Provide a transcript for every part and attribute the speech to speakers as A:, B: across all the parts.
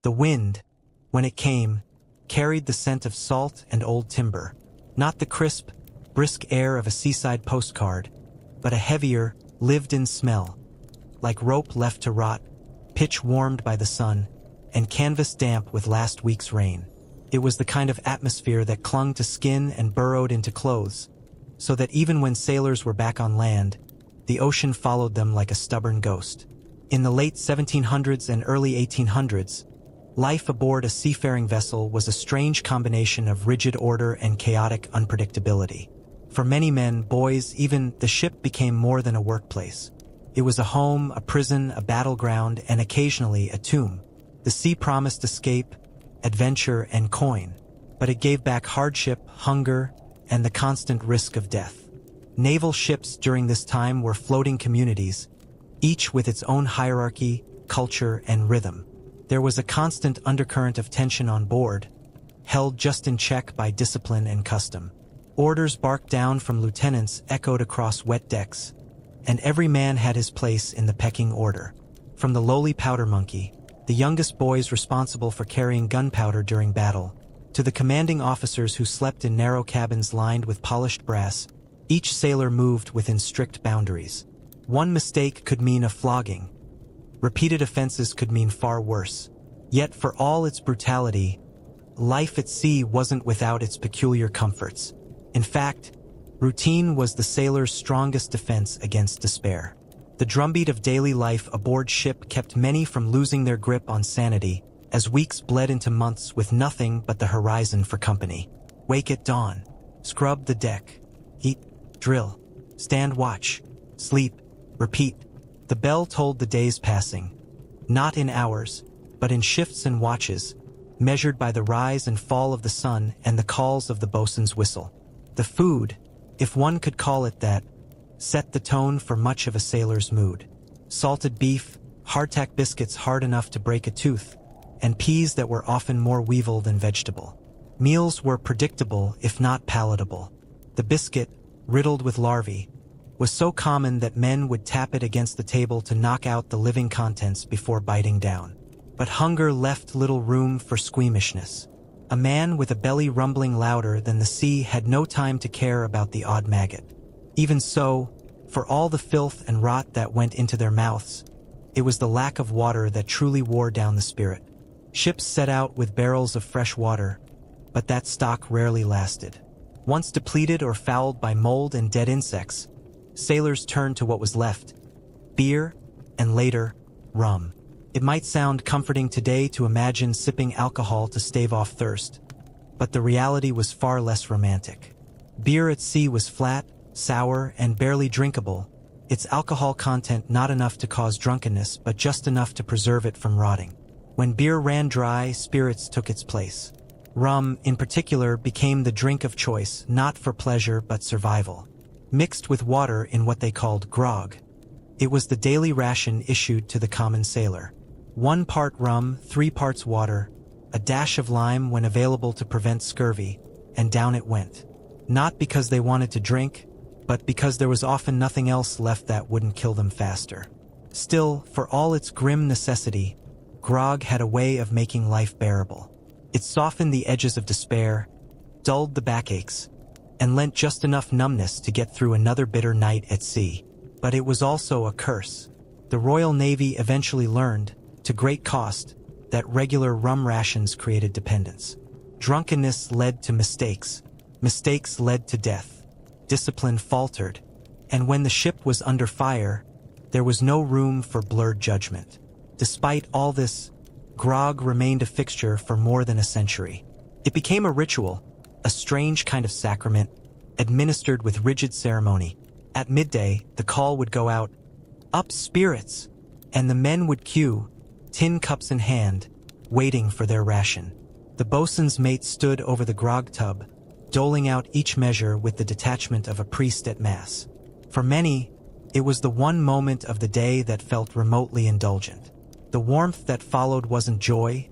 A: The wind, when it came, carried the scent of salt and old timber, not the crisp, brisk air of a seaside postcard, but a heavier, lived-in smell, like rope left to rot, pitch warmed by the sun, and canvas damp with last week's rain. It was the kind of atmosphere that clung to skin and burrowed into clothes, so that even when sailors were back on land, the ocean followed them like a stubborn ghost. In the late 1700s and early 1800s, life aboard a seafaring vessel was a strange combination of rigid order and chaotic unpredictability. For many men, boys, even the ship became more than a workplace. It was a home, a prison, a battleground, and occasionally a tomb. The sea promised escape, adventure, and coin, but it gave back hardship, hunger, and the constant risk of death. Naval ships during this time were floating communities, each with its own hierarchy, culture, and rhythm. There was a constant undercurrent of tension on board, held just in check by discipline and custom. Orders barked down from lieutenants echoed across wet decks, and every man had his place in the pecking order. From the lowly powder monkey, the youngest boys responsible for carrying gunpowder during battle, to the commanding officers who slept in narrow cabins lined with polished brass, each sailor moved within strict boundaries. One mistake could mean a flogging. Repeated offenses could mean far worse. Yet for all its brutality, life at sea wasn't without its peculiar comforts. In fact, routine was the sailor's strongest defense against despair. The drumbeat of daily life aboard ship kept many from losing their grip on sanity, as weeks bled into months with nothing but the horizon for company. Wake at dawn, scrub the deck, eat, drill, stand watch, sleep, repeat. The bell told the days passing, not in hours, but in shifts and watches, measured by the rise and fall of the sun and the calls of the bosun's whistle. The food, if one could call it that, set the tone for much of a sailor's mood. Salted beef, hardtack biscuits hard enough to break a tooth, and peas that were often more weevil than vegetable. Meals were predictable, if not palatable. The biscuit, riddled with larvae, was so common that men would tap it against the table to knock out the living contents before biting down. But hunger left little room for squeamishness. A man with a belly rumbling louder than the sea had no time to care about the odd maggot. Even so, for all the filth and rot that went into their mouths, it was the lack of water that truly wore down the spirit. Ships set out with barrels of fresh water, but that stock rarely lasted. Once depleted or fouled by mold and dead insects, sailors turned to what was left: beer, and later, rum. It might sound comforting today to imagine sipping alcohol to stave off thirst, but the reality was far less romantic. Beer at sea was flat, sour, and barely drinkable, its alcohol content not enough to cause drunkenness but just enough to preserve it from rotting. When beer ran dry, spirits took its place. Rum, in particular, became the drink of choice, not for pleasure but survival. Mixed with water in what they called grog, it was the daily ration issued to the common sailor. 1 part rum, 3 parts water, a dash of lime when available to prevent scurvy, and down it went. Not because they wanted to drink, but because there was often nothing else left that wouldn't kill them faster. Still, for all its grim necessity, grog had a way of making life bearable. It softened the edges of despair, dulled the backaches, and lent just enough numbness to get through another bitter night at sea. But it was also a curse. The Royal Navy eventually learned, to great cost, that regular rum rations created dependence. Drunkenness led to mistakes. Mistakes led to death. Discipline faltered. And when the ship was under fire, there was no room for blurred judgment. Despite all this, grog remained a fixture for more than a century. It became a ritual, a strange kind of sacrament, administered with rigid ceremony. At midday, the call would go out, "Up spirits!" and the men would queue, tin cups in hand, waiting for their ration. The bosun's mate stood over the grog tub, doling out each measure with the detachment of a priest at mass. For many, it was the one moment of the day that felt remotely indulgent. The warmth that followed wasn't joy,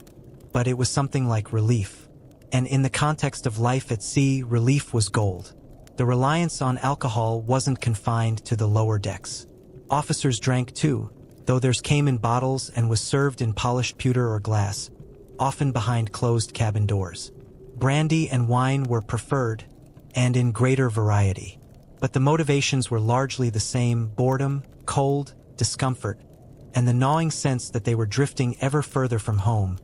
A: but it was something like relief. And in the context of life at sea, relief was gold. The reliance on alcohol wasn't confined to the lower decks. Officers drank too, though theirs came in bottles and was served in polished pewter or glass. often behind closed cabin doors. Brandy and wine were preferred, and in greater variety. But the motivations were largely the same: boredom, cold, discomfort, and the gnawing sense that they were drifting ever further from home,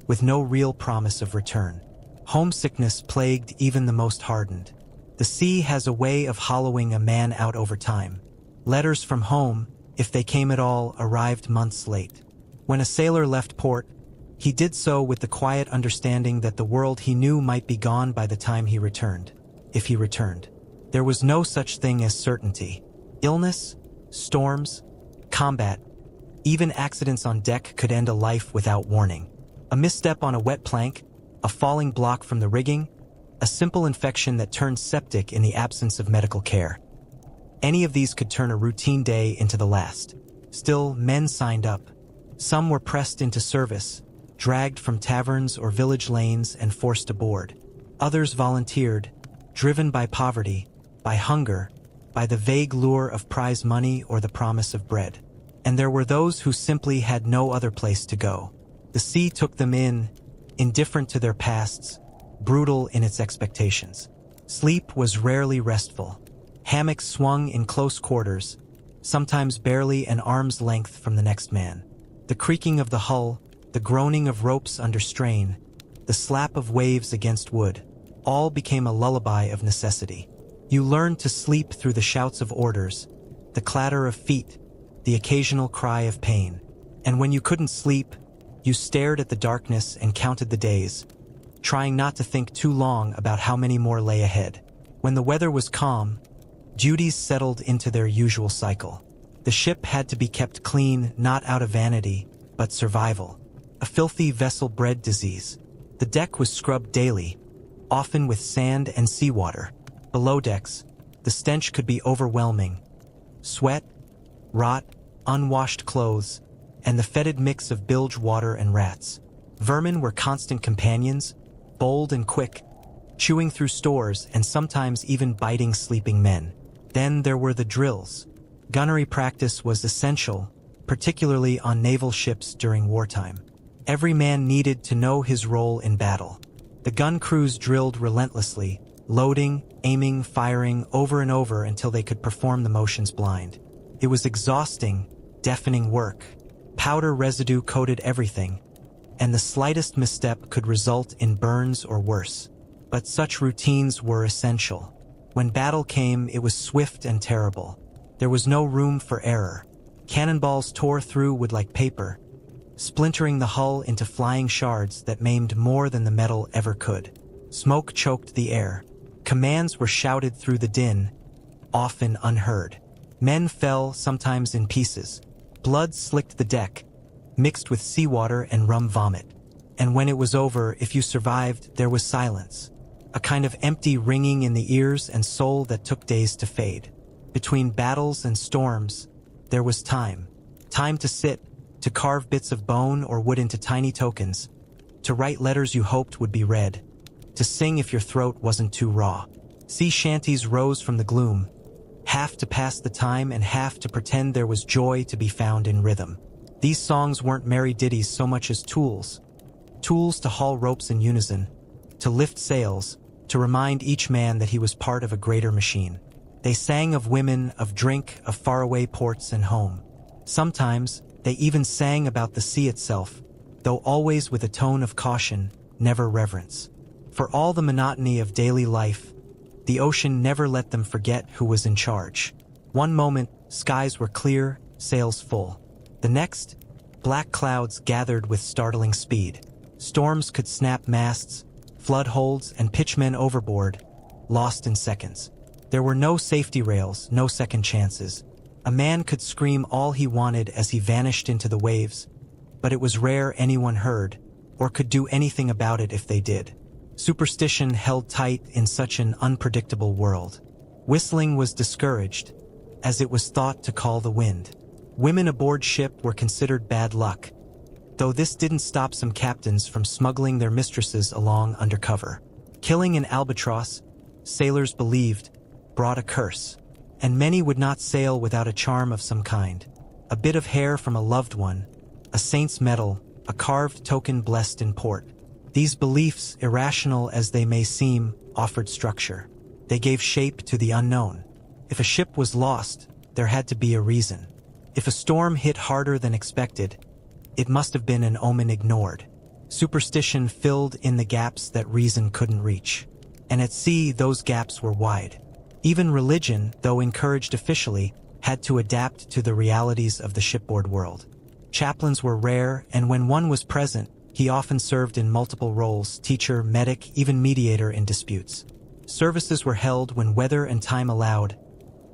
A: with no real promise of return. Homesickness plagued even the most hardened. The sea has a way of hollowing a man out over time. Letters from home, if they came at all, arrived months late. When a sailor left port, he did so with the quiet understanding that the world he knew might be gone by the time he returned, if he returned. There was no such thing as certainty. Illness, storms, combat, even accidents on deck could end a life without warning. A misstep on a wet plank, a falling block from the rigging, a simple infection that turned septic in the absence of medical care. Any of these could turn a routine day into the last. Still, men signed up. Some were pressed into service, dragged from taverns or village lanes and forced aboard. Others volunteered, driven by poverty, by hunger, by the vague lure of prize money or the promise of bread. And there were those who simply had no other place to go. The sea took them in, indifferent to their pasts, brutal in its expectations. Sleep was rarely restful. Hammocks swung in close quarters, sometimes barely an arm's length from the next man. The creaking of the hull, the groaning of ropes under strain, the slap of waves against wood, all became a lullaby of necessity. You learned to sleep through the shouts of orders, the clatter of feet, the occasional cry of pain. And when you couldn't sleep, you stared at the darkness and counted the days, trying not to think too long about how many more lay ahead. When the weather was calm, duties settled into their usual cycle. The ship had to be kept clean, not out of vanity, but survival. A filthy vessel-bred disease. The deck was scrubbed daily, often with sand and seawater. Below decks, the stench could be overwhelming. Sweat, rot, unwashed clothes, and the fetid mix of bilge water and rats. Vermin were constant companions, bold and quick, chewing through stores and sometimes even biting sleeping men. Then there were the drills. Gunnery practice was essential, particularly on naval ships during wartime. Every man needed to know his role in battle. The gun crews drilled relentlessly, loading, aiming, firing over and over until they could perform the motions blind. It was exhausting, deafening work. Powder residue coated everything, and the slightest misstep could result in burns or worse. But such routines were essential. When battle came, it was swift and terrible. There was no room for error. Cannonballs tore through wood like paper, splintering the hull into flying shards that maimed more than the metal ever could. Smoke choked the air. Commands were shouted through the din, often unheard. Men fell, sometimes in pieces. Blood slicked the deck, mixed with seawater and rum vomit. And when it was over, if you survived, there was silence. A kind of empty ringing in the ears and soul that took days to fade. Between battles and storms, there was time. Time to sit, to carve bits of bone or wood into tiny tokens, to write letters you hoped would be read, to sing if your throat wasn't too raw. Sea shanties rose from the gloom, half to pass the time and half to pretend there was joy to be found in rhythm. These songs weren't merry ditties so much as tools. Tools to haul ropes in unison, to lift sails, to remind each man that he was part of a greater machine. They sang of women, of drink, of faraway ports and home. Sometimes, they even sang about the sea itself, though always with a tone of caution, never reverence. For all the monotony of daily life, the ocean never let them forget who was in charge. One moment, skies were clear, sails full. The next, black clouds gathered with startling speed. Storms could snap masts, flood holds, and pitch men overboard, lost in seconds. There were no safety rails, no second chances. A man could scream all he wanted as he vanished into the waves, but it was rare anyone heard, or could do anything about it if they did. Superstition held tight in such an unpredictable world. Whistling was discouraged, as it was thought to call the wind. Women aboard ship were considered bad luck, though this didn't stop some captains from smuggling their mistresses along undercover. Killing an albatross, sailors believed, brought a curse, and many would not sail without a charm of some kind. A bit of hair from a loved one, a saint's medal, a carved token blessed in port. These beliefs, irrational as they may seem, offered structure. They gave shape to the unknown. If a ship was lost, there had to be a reason. If a storm hit harder than expected, it must have been an omen ignored. Superstition filled in the gaps that reason couldn't reach. And at sea, those gaps were wide. Even religion, though encouraged officially, had to adapt to the realities of the shipboard world. Chaplains were rare, and when one was present, he often served in multiple roles: teacher, medic, even mediator in disputes. Services were held when weather and time allowed,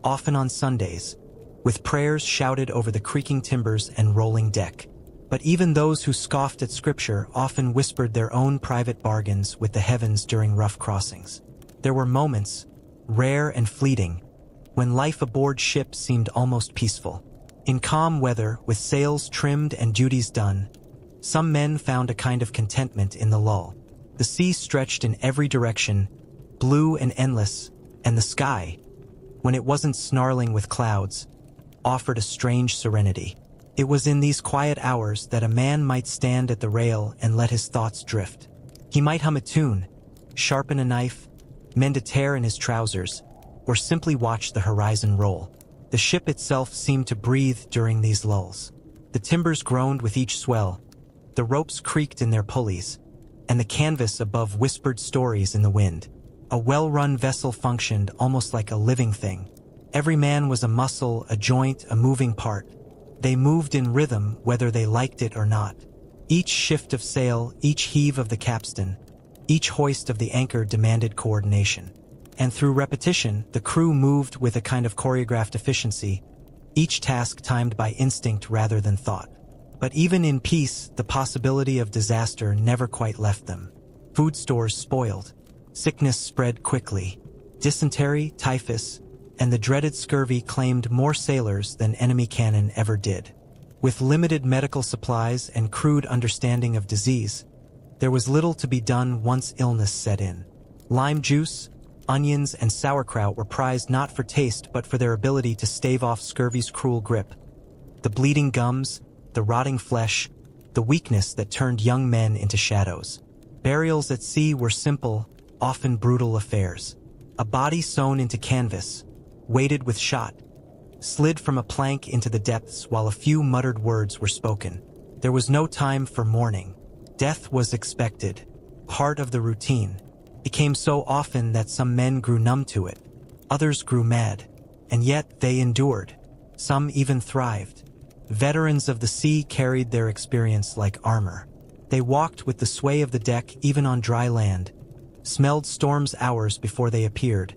A: often on Sundays, with prayers shouted over the creaking timbers and rolling deck. But even those who scoffed at scripture often whispered their own private bargains with the heavens during rough crossings. There were moments, rare and fleeting, when life aboard ship seemed almost peaceful. In calm weather, with sails trimmed and duties done, some men found a kind of contentment in the lull. The sea stretched in every direction, blue and endless, and the sky, when it wasn't snarling with clouds, offered a strange serenity. It was in these quiet hours that a man might stand at the rail and let his thoughts drift. He might hum a tune, sharpen a knife, mend a tear in his trousers, or simply watch the horizon roll. The ship itself seemed to breathe during these lulls. The timbers groaned with each swell, the ropes creaked in their pulleys, and the canvas above whispered stories in the wind. A well-run vessel functioned almost like a living thing. Every man was a muscle, a joint, a moving part. They moved in rhythm whether they liked it or not. Each shift of sail, each heave of the capstan, each hoist of the anchor demanded coordination. And through repetition, the crew moved with a kind of choreographed efficiency, each task timed by instinct rather than thought. But even in peace, the possibility of disaster never quite left them. Food stores spoiled. Sickness spread quickly. Dysentery, typhus, and the dreaded scurvy claimed more sailors than enemy cannon ever did. With limited medical supplies and crude understanding of disease, there was little to be done once illness set in. Lime juice, onions, and sauerkraut were prized not for taste but for their ability to stave off scurvy's cruel grip. The bleeding gums, the rotting flesh, the weakness that turned young men into shadows. Burials at sea were simple, often brutal affairs. A body sewn into canvas, weighted with shot, slid from a plank into the depths while a few muttered words were spoken. There was no time for mourning. Death was expected, part of the routine. It came so often that some men grew numb to it. Others grew mad, and yet they endured. Some even thrived. Veterans of the sea carried their experience like armor. They walked with the sway of the deck even on dry land, smelled storms hours before they appeared,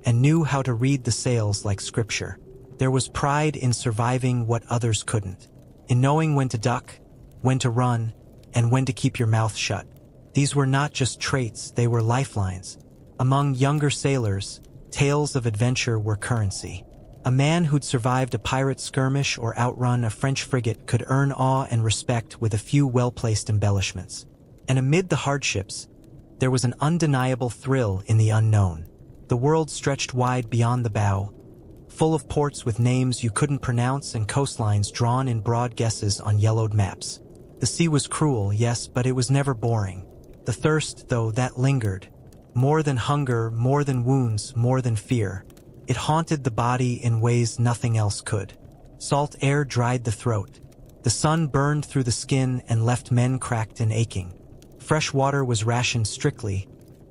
A: and knew how to read the sails like scripture. There was pride in surviving what others couldn't, in knowing when to duck, when to run, and when to keep your mouth shut. These were not just traits, they were lifelines. Among younger sailors, tales of adventure were currency. A man who'd survived a pirate skirmish or outrun a French frigate could earn awe and respect with a few well-placed embellishments. And amid the hardships, there was an undeniable thrill in the unknown. The world stretched wide beyond the bow, full of ports with names you couldn't pronounce and coastlines drawn in broad guesses on yellowed maps. The sea was cruel, yes, but it was never boring. The thirst, though, that lingered. More than hunger, more than wounds, more than fear. It haunted the body in ways nothing else could. Salt air dried the throat. The sun burned through the skin and left men cracked and aching. Fresh water was rationed strictly,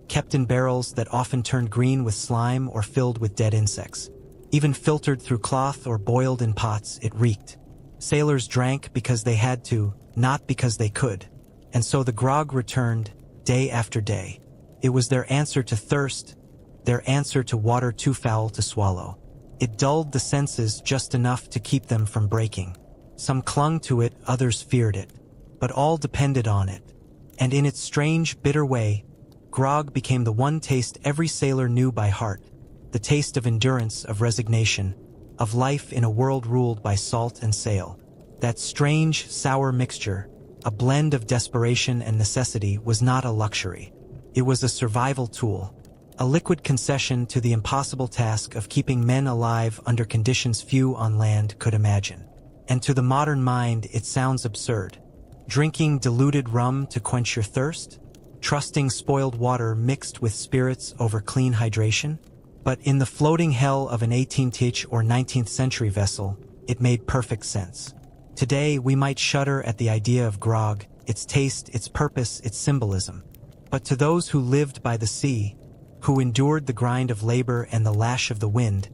A: kept in barrels that often turned green with slime or filled with dead insects. Even filtered through cloth or boiled in pots, it reeked. Sailors drank because they had to, not because they could. And so the grog returned, day after day. It was their answer to thirst, their answer to water too foul to swallow. It dulled the senses just enough to keep them from breaking. Some clung to it, others feared it. But all depended on it. And in its strange, bitter way, grog became the one taste every sailor knew by heart. The taste of endurance, of resignation, of life in a world ruled by salt and sail. That strange, sour mixture, a blend of desperation and necessity, was not a luxury. It was a survival tool, a liquid concession to the impossible task of keeping men alive under conditions few on land could imagine. And to the modern mind, it sounds absurd. Drinking diluted rum to quench your thirst? Trusting spoiled water mixed with spirits over clean hydration? But in the floating hell of an 18th or 19th century vessel, it made perfect sense. Today, we might shudder at the idea of grog, its taste, its purpose, its symbolism. But to those who lived by the sea, who endured the grind of labor and the lash of the wind,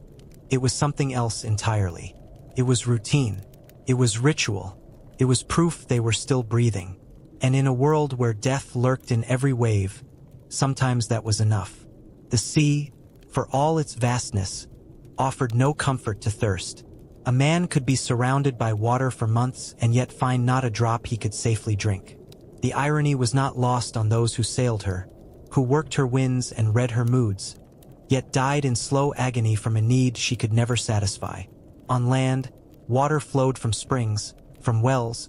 A: it was something else entirely. It was routine. It was ritual. It was proof they were still breathing. And in a world where death lurked in every wave, sometimes that was enough. The sea, for all its vastness, offered no comfort to thirst. A man could be surrounded by water for months and yet find not a drop he could safely drink. The irony was not lost on those who sailed her, who worked her winds and read her moods, yet died in slow agony from a need she could never satisfy. On land, water flowed from springs, from wells,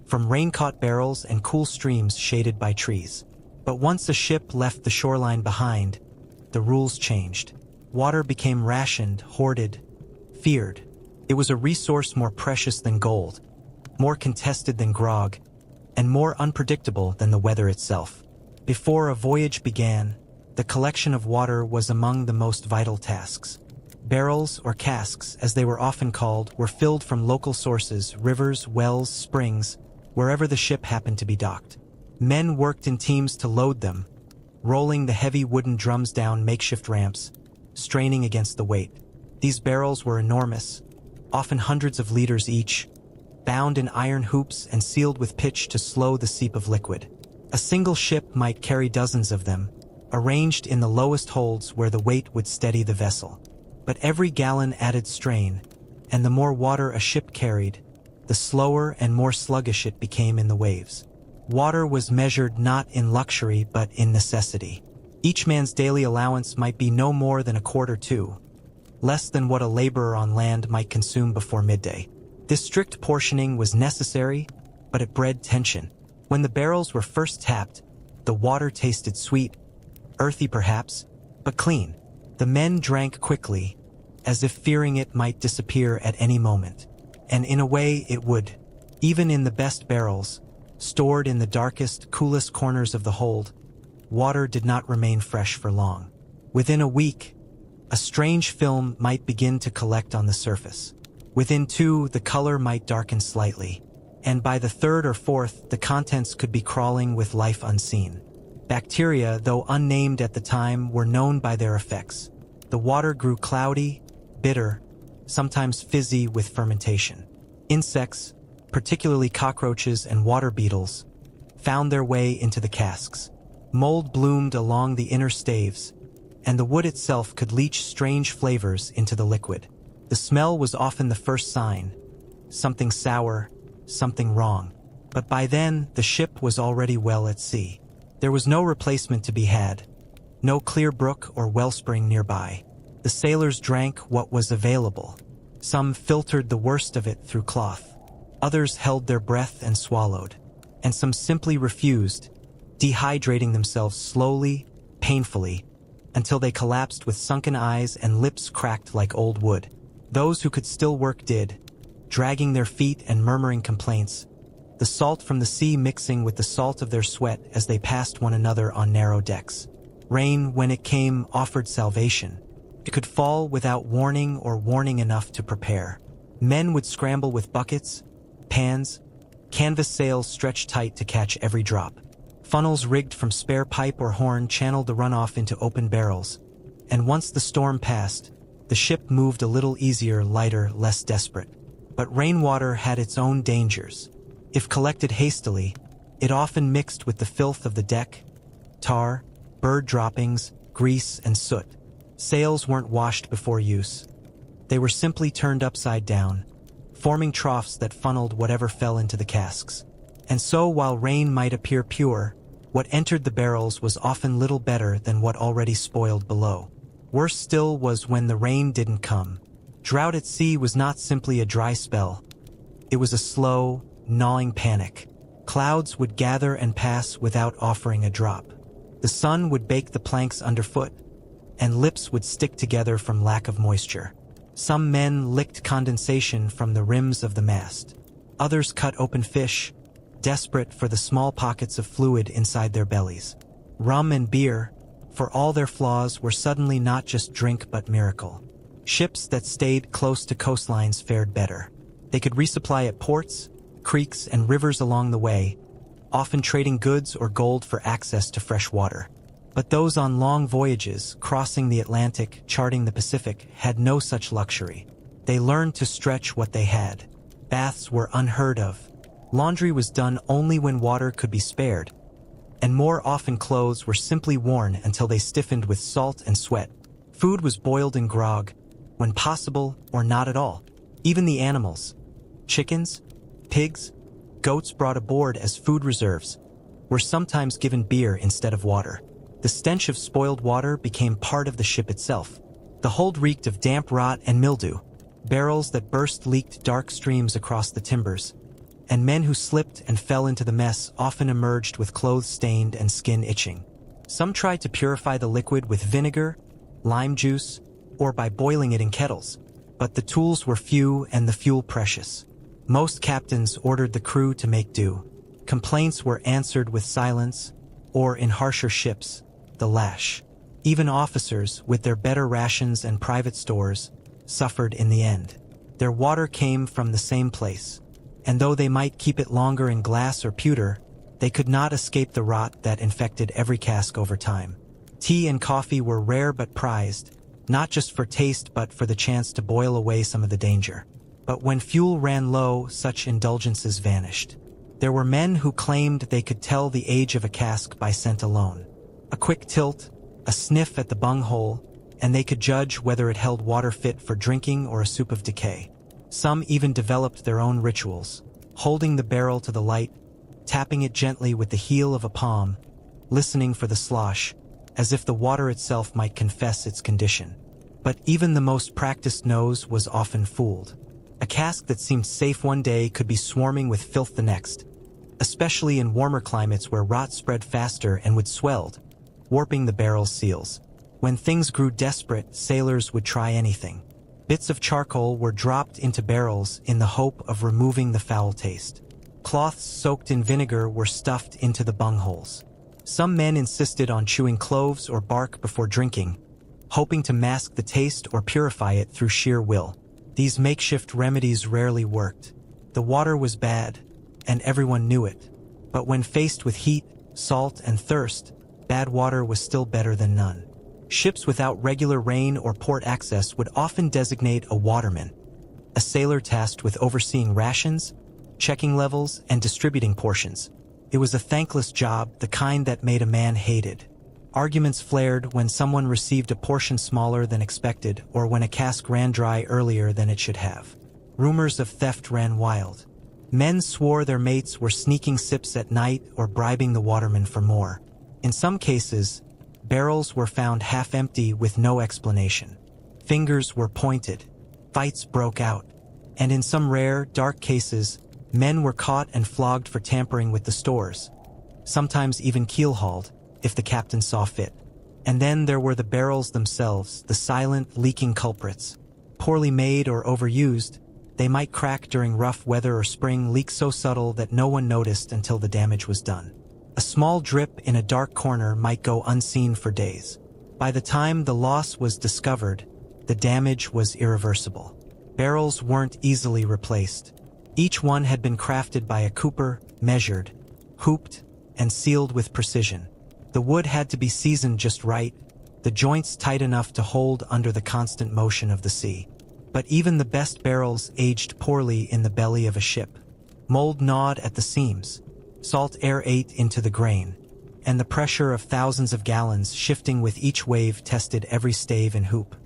A: from rain-caught barrels and cool streams shaded by trees. But once a ship left the shoreline behind, the rules changed. Water became rationed, hoarded, feared. It was a resource more precious than gold, more contested than grog, and more unpredictable than the weather itself. Before a voyage began, the collection of water was among the most vital tasks. Barrels, or casks, as they were often called, were filled from local sources, rivers, wells, springs, wherever the ship happened to be docked. Men worked in teams to load them, rolling the heavy wooden drums down makeshift ramps, straining against the weight. These barrels were enormous, often hundreds of liters each, bound in iron hoops and sealed with pitch to slow the seep of liquid. A single ship might carry dozens of them, arranged in the lowest holds where the weight would steady the vessel. But every gallon added strain, and the more water a ship carried, the slower and more sluggish it became in the waves. Water was measured not in luxury but in necessity. Each man's daily allowance might be no more than a quart or two, less than what a laborer on land might consume before midday. This strict portioning was necessary, but it bred tension. When the barrels were first tapped, the water tasted sweet, earthy perhaps, but clean. The men drank quickly, as if fearing it might disappear at any moment. And in a way it would. Even in the best barrels, stored in the darkest, coolest corners of the hold, water did not remain fresh for long. Within a week, a strange film might begin to collect on the surface. Within 2, the color might darken slightly, and by the 3rd or 4th, the contents could be crawling with life unseen. Bacteria, though unnamed at the time, were known by their effects. The water grew cloudy, bitter, sometimes fizzy with fermentation. Insects, particularly cockroaches and water beetles, found their way into the casks. Mold bloomed along the inner staves, and the wood itself could leach strange flavors into the liquid. The smell was often the first sign. Something sour, something wrong. But by then, the ship was already well at sea. There was no replacement to be had, no clear brook or wellspring nearby. The sailors drank what was available. Some filtered the worst of it through cloth. Others held their breath and swallowed. And some simply refused, dehydrating themselves slowly, painfully, until they collapsed with sunken eyes and lips cracked like old wood. Those who could still work did, dragging their feet and murmuring complaints, the salt from the sea mixing with the salt of their sweat as they passed one another on narrow decks. Rain, when it came, offered salvation. It could fall without warning or warning enough to prepare. Men would scramble with buckets, pans, canvas sails stretched tight to catch every drop. Funnels rigged from spare pipe or horn channeled the runoff into open barrels, and once the storm passed, the ship moved a little easier, lighter, less desperate. But rainwater had its own dangers. If collected hastily, it often mixed with the filth of the deck, tar, bird droppings, grease, and soot. Sails weren't washed before use. They were simply turned upside down, forming troughs that funneled whatever fell into the casks. And so, while rain might appear pure, what entered the barrels was often little better than what already spoiled below. Worse still was when the rain didn't come. Drought at sea was not simply a dry spell. It was a slow, gnawing panic. Clouds would gather and pass without offering a drop. The sun would bake the planks underfoot, and lips would stick together from lack of moisture. Some men licked condensation from the rims of the mast. Others cut open fish, desperate for the small pockets of fluid inside their bellies. Rum and beer, for all their flaws, were suddenly not just drink but miracle. Ships that stayed close to coastlines fared better. They could resupply at ports, creeks, and rivers along the way, often trading goods or gold for access to fresh water. But those on long voyages, crossing the Atlantic, charting the Pacific, had no such luxury. They learned to stretch what they had. Baths were unheard of. Laundry was done only when water could be spared, and more often clothes were simply worn until they stiffened with salt and sweat. Food was boiled in grog, when possible, or not at all. Even the animals, chickens, pigs, goats brought aboard as food reserves, were sometimes given beer instead of water. The stench of spoiled water became part of the ship itself. The hold reeked of damp rot and mildew. Barrels that burst leaked dark streams across the timbers, and men who slipped and fell into the mess often emerged with clothes stained and skin itching. Some tried to purify the liquid with vinegar, lime juice, or by boiling it in kettles, but the tools were few and the fuel precious. Most captains ordered the crew to make do. Complaints were answered with silence, or in harsher ships, the lash. Even officers, with their better rations and private stores, suffered in the end. Their water came from the same place, and though they might keep it longer in glass or pewter, they could not escape the rot that infected every cask over time. Tea and coffee were rare but prized, not just for taste but for the chance to boil away some of the danger. But when fuel ran low, such indulgences vanished. There were men who claimed they could tell the age of a cask by scent alone. A quick tilt, a sniff at the bunghole, and they could judge whether it held water fit for drinking or a soup of decay. Some even developed their own rituals, holding the barrel to the light, tapping it gently with the heel of a palm, listening for the slosh, as if the water itself might confess its condition. But even the most practiced nose was often fooled. A cask that seemed safe one day could be swarming with filth the next, especially in warmer climates where rot spread faster and would swelled, warping the barrel's seals. When things grew desperate, sailors would try anything. Bits of charcoal were dropped into barrels in the hope of removing the foul taste. Cloths soaked in vinegar were stuffed into the bungholes. Some men insisted on chewing cloves or bark before drinking, hoping to mask the taste or purify it through sheer will. These makeshift remedies rarely worked. The water was bad, and everyone knew it. But when faced with heat, salt, and thirst, bad water was still better than none. Ships without regular rain or port access would often designate a waterman, a sailor tasked with overseeing rations, checking levels, and distributing portions. It was a thankless job, the kind that made a man hated. Arguments flared when someone received a portion smaller than expected or when a cask ran dry earlier than it should have. Rumors of theft ran wild. Men swore their mates were sneaking sips at night or bribing the waterman for more. In some cases, barrels were found half empty with no explanation. Fingers were pointed. Fights broke out. And in some rare, dark cases, men were caught and flogged for tampering with the stores, sometimes even keel-hauled, if the captain saw fit. And then there were the barrels themselves, the silent, leaking culprits. Poorly made or overused, they might crack during rough weather or spring, leak so subtle that no one noticed until the damage was done. A small drip in a dark corner might go unseen for days. By the time the loss was discovered, the damage was irreversible. Barrels weren't easily replaced. Each one had been crafted by a cooper, measured, hooped, and sealed with precision. The wood had to be seasoned just right, the joints tight enough to hold under the constant motion of the sea. But even the best barrels aged poorly in the belly of a ship. Mold gnawed at the seams. Salt air ate into the grain. And the pressure of thousands of gallons shifting with each wave tested every stave and hoop.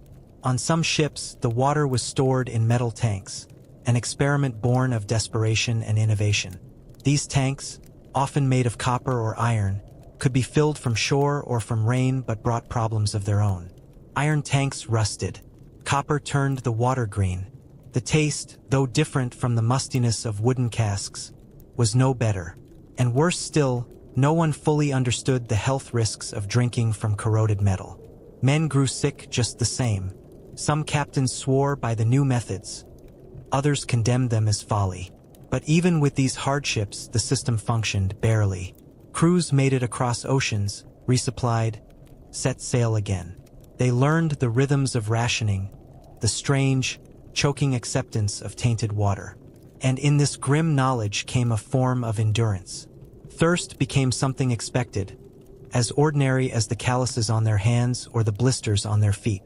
A: On some ships, the water was stored in metal tanks, an experiment born of desperation and innovation. These tanks, often made of copper or iron, could be filled from shore or from rain but brought problems of their own. Iron tanks rusted. Copper turned the water green. The taste, though different from the mustiness of wooden casks, was no better. And worse still, no one fully understood the health risks of drinking from corroded metal. Men grew sick just the same. Some captains swore by the new methods. Others condemned them as folly. But even with these hardships, the system functioned barely. Crews made it across oceans, resupplied, set sail again. They learned the rhythms of rationing, the strange, choking acceptance of tainted water. And in this grim knowledge came a form of endurance. Thirst became something expected, as ordinary as the calluses on their hands or the blisters on their feet.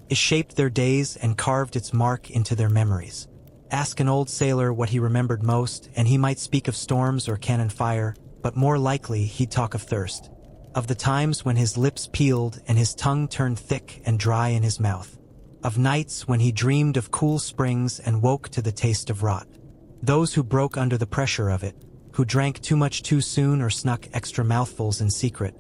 A: It shaped their days and carved its mark into their memories. Ask an old sailor what he remembered most, and he might speak of storms or cannon fire, but more likely he'd talk of thirst. Of the times when his lips peeled and his tongue turned thick and dry in his mouth. Of nights when he dreamed of cool springs and woke to the taste of rot. Those who broke under the pressure of it, who drank too much too soon or snuck extra mouthfuls in secret,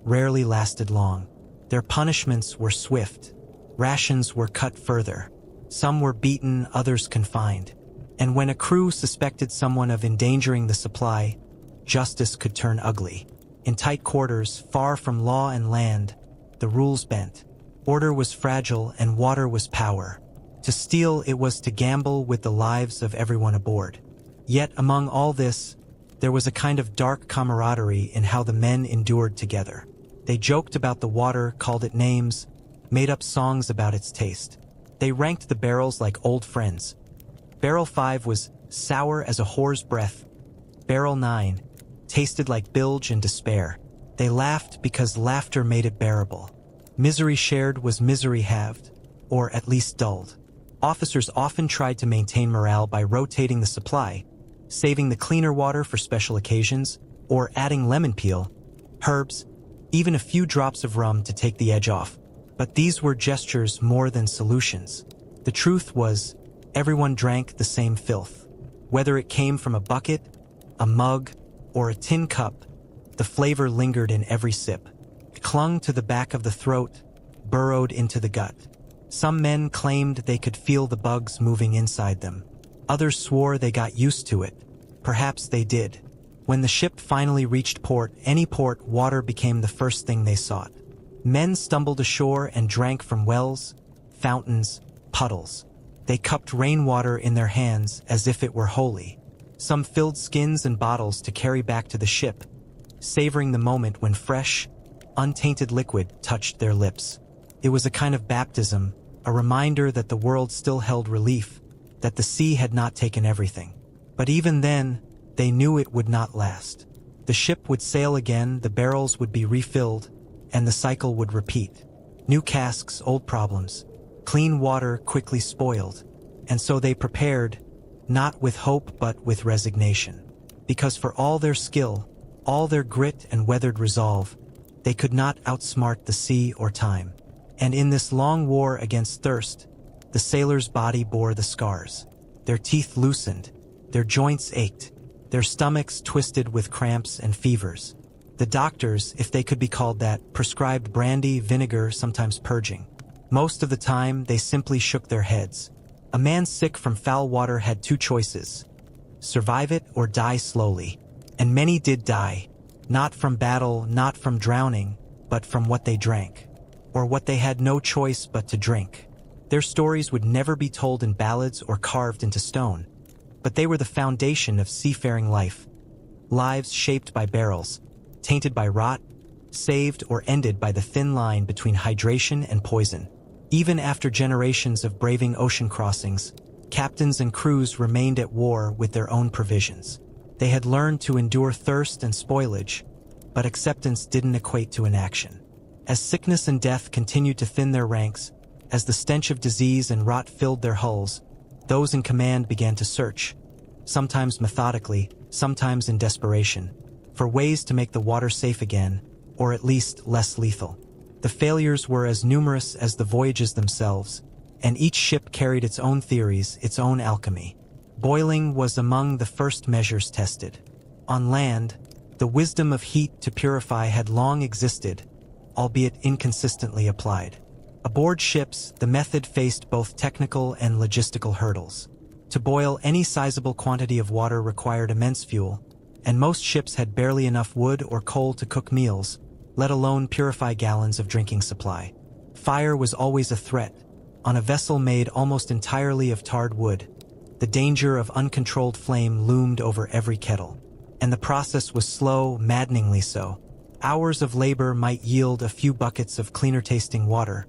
A: rarely lasted long. Their punishments were swift. Rations were cut further. Some were beaten, others confined. And when a crew suspected someone of endangering the supply, justice could turn ugly. In tight quarters, far from law and land, the rules bent. Order was fragile and water was power. To steal, it was to gamble with the lives of everyone aboard. Yet among all this, there was a kind of dark camaraderie in how the men endured together. They joked about the water, called it names, made up songs about its taste. They ranked the barrels like old friends. Barrel 5 was sour as a whore's breath. Barrel 9 tasted like bilge and despair. They laughed because laughter made it bearable. Misery shared was misery halved, or at least dulled. Officers often tried to maintain morale by rotating the supply, saving the cleaner water for special occasions, or adding lemon peel, herbs, even a few drops of rum to take the edge off. But these were gestures more than solutions. The truth was, everyone drank the same filth. Whether it came from a bucket, a mug, or a tin cup, the flavor lingered in every sip. It clung to the back of the throat, burrowed into the gut. Some men claimed they could feel the bugs moving inside them. Others swore they got used to it. Perhaps they did. When the ship finally reached port, any port, water became the first thing they sought. Men stumbled ashore and drank from wells, fountains, puddles. They cupped rainwater in their hands as if it were holy. Some filled skins and bottles to carry back to the ship, savoring the moment when fresh, untainted liquid touched their lips. It was a kind of baptism, a reminder that the world still held relief, that the sea had not taken everything. But even then, they knew it would not last. The ship would sail again, the barrels would be refilled, and the cycle would repeat. New casks, old problems. Clean water quickly spoiled. And so they prepared, not with hope but with resignation. Because for all their skill, all their grit and weathered resolve, they could not outsmart the sea or time. And in this long war against thirst, the sailor's body bore the scars. Their teeth loosened, their joints ached, their stomachs twisted with cramps and fevers. The doctors, if they could be called that, prescribed brandy, vinegar, sometimes purging. Most of the time, they simply shook their heads. A man sick from foul water had two choices: survive it or die slowly. And many did die, not from battle, not from drowning, but from what they drank, or what they had no choice but to drink. Their stories would never be told in ballads or carved into stone, but they were the foundation of seafaring life. Lives shaped by barrels, tainted by rot, saved or ended by the thin line between hydration and poison. Even after generations of braving ocean crossings, captains and crews remained at war with their own provisions. They had learned to endure thirst and spoilage, but acceptance didn't equate to inaction. As sickness and death continued to thin their ranks, as the stench of disease and rot filled their hulls, those in command began to search, sometimes methodically, sometimes in desperation, for ways to make the water safe again, or at least less lethal. The failures were as numerous as the voyages themselves, and each ship carried its own theories, its own alchemy. Boiling was among the first measures tested. On land, the wisdom of heat to purify had long existed, albeit inconsistently applied. Aboard ships, the method faced both technical and logistical hurdles. To boil any sizable quantity of water required immense fuel, and most ships had barely enough wood or coal to cook meals, let alone purify gallons of drinking supply. Fire was always a threat. On a vessel made almost entirely of tarred wood, The danger of uncontrolled flame loomed over every kettle. And the process was slow, maddeningly so. Hours of labor might yield a few buckets of cleaner-tasting water,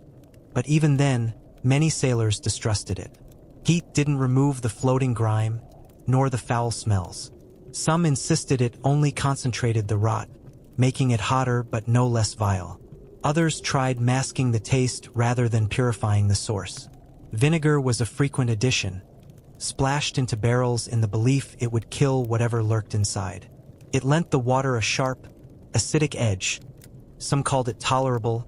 A: but even then, many sailors distrusted it. Heat didn't remove the floating grime, nor the foul smells. Some insisted it only concentrated the rot, making it hotter but no less vile. Others tried masking the taste rather than purifying the source. Vinegar was a frequent addition, splashed into barrels in the belief it would kill whatever lurked inside. It lent the water a sharp, acidic edge. Some called it tolerable,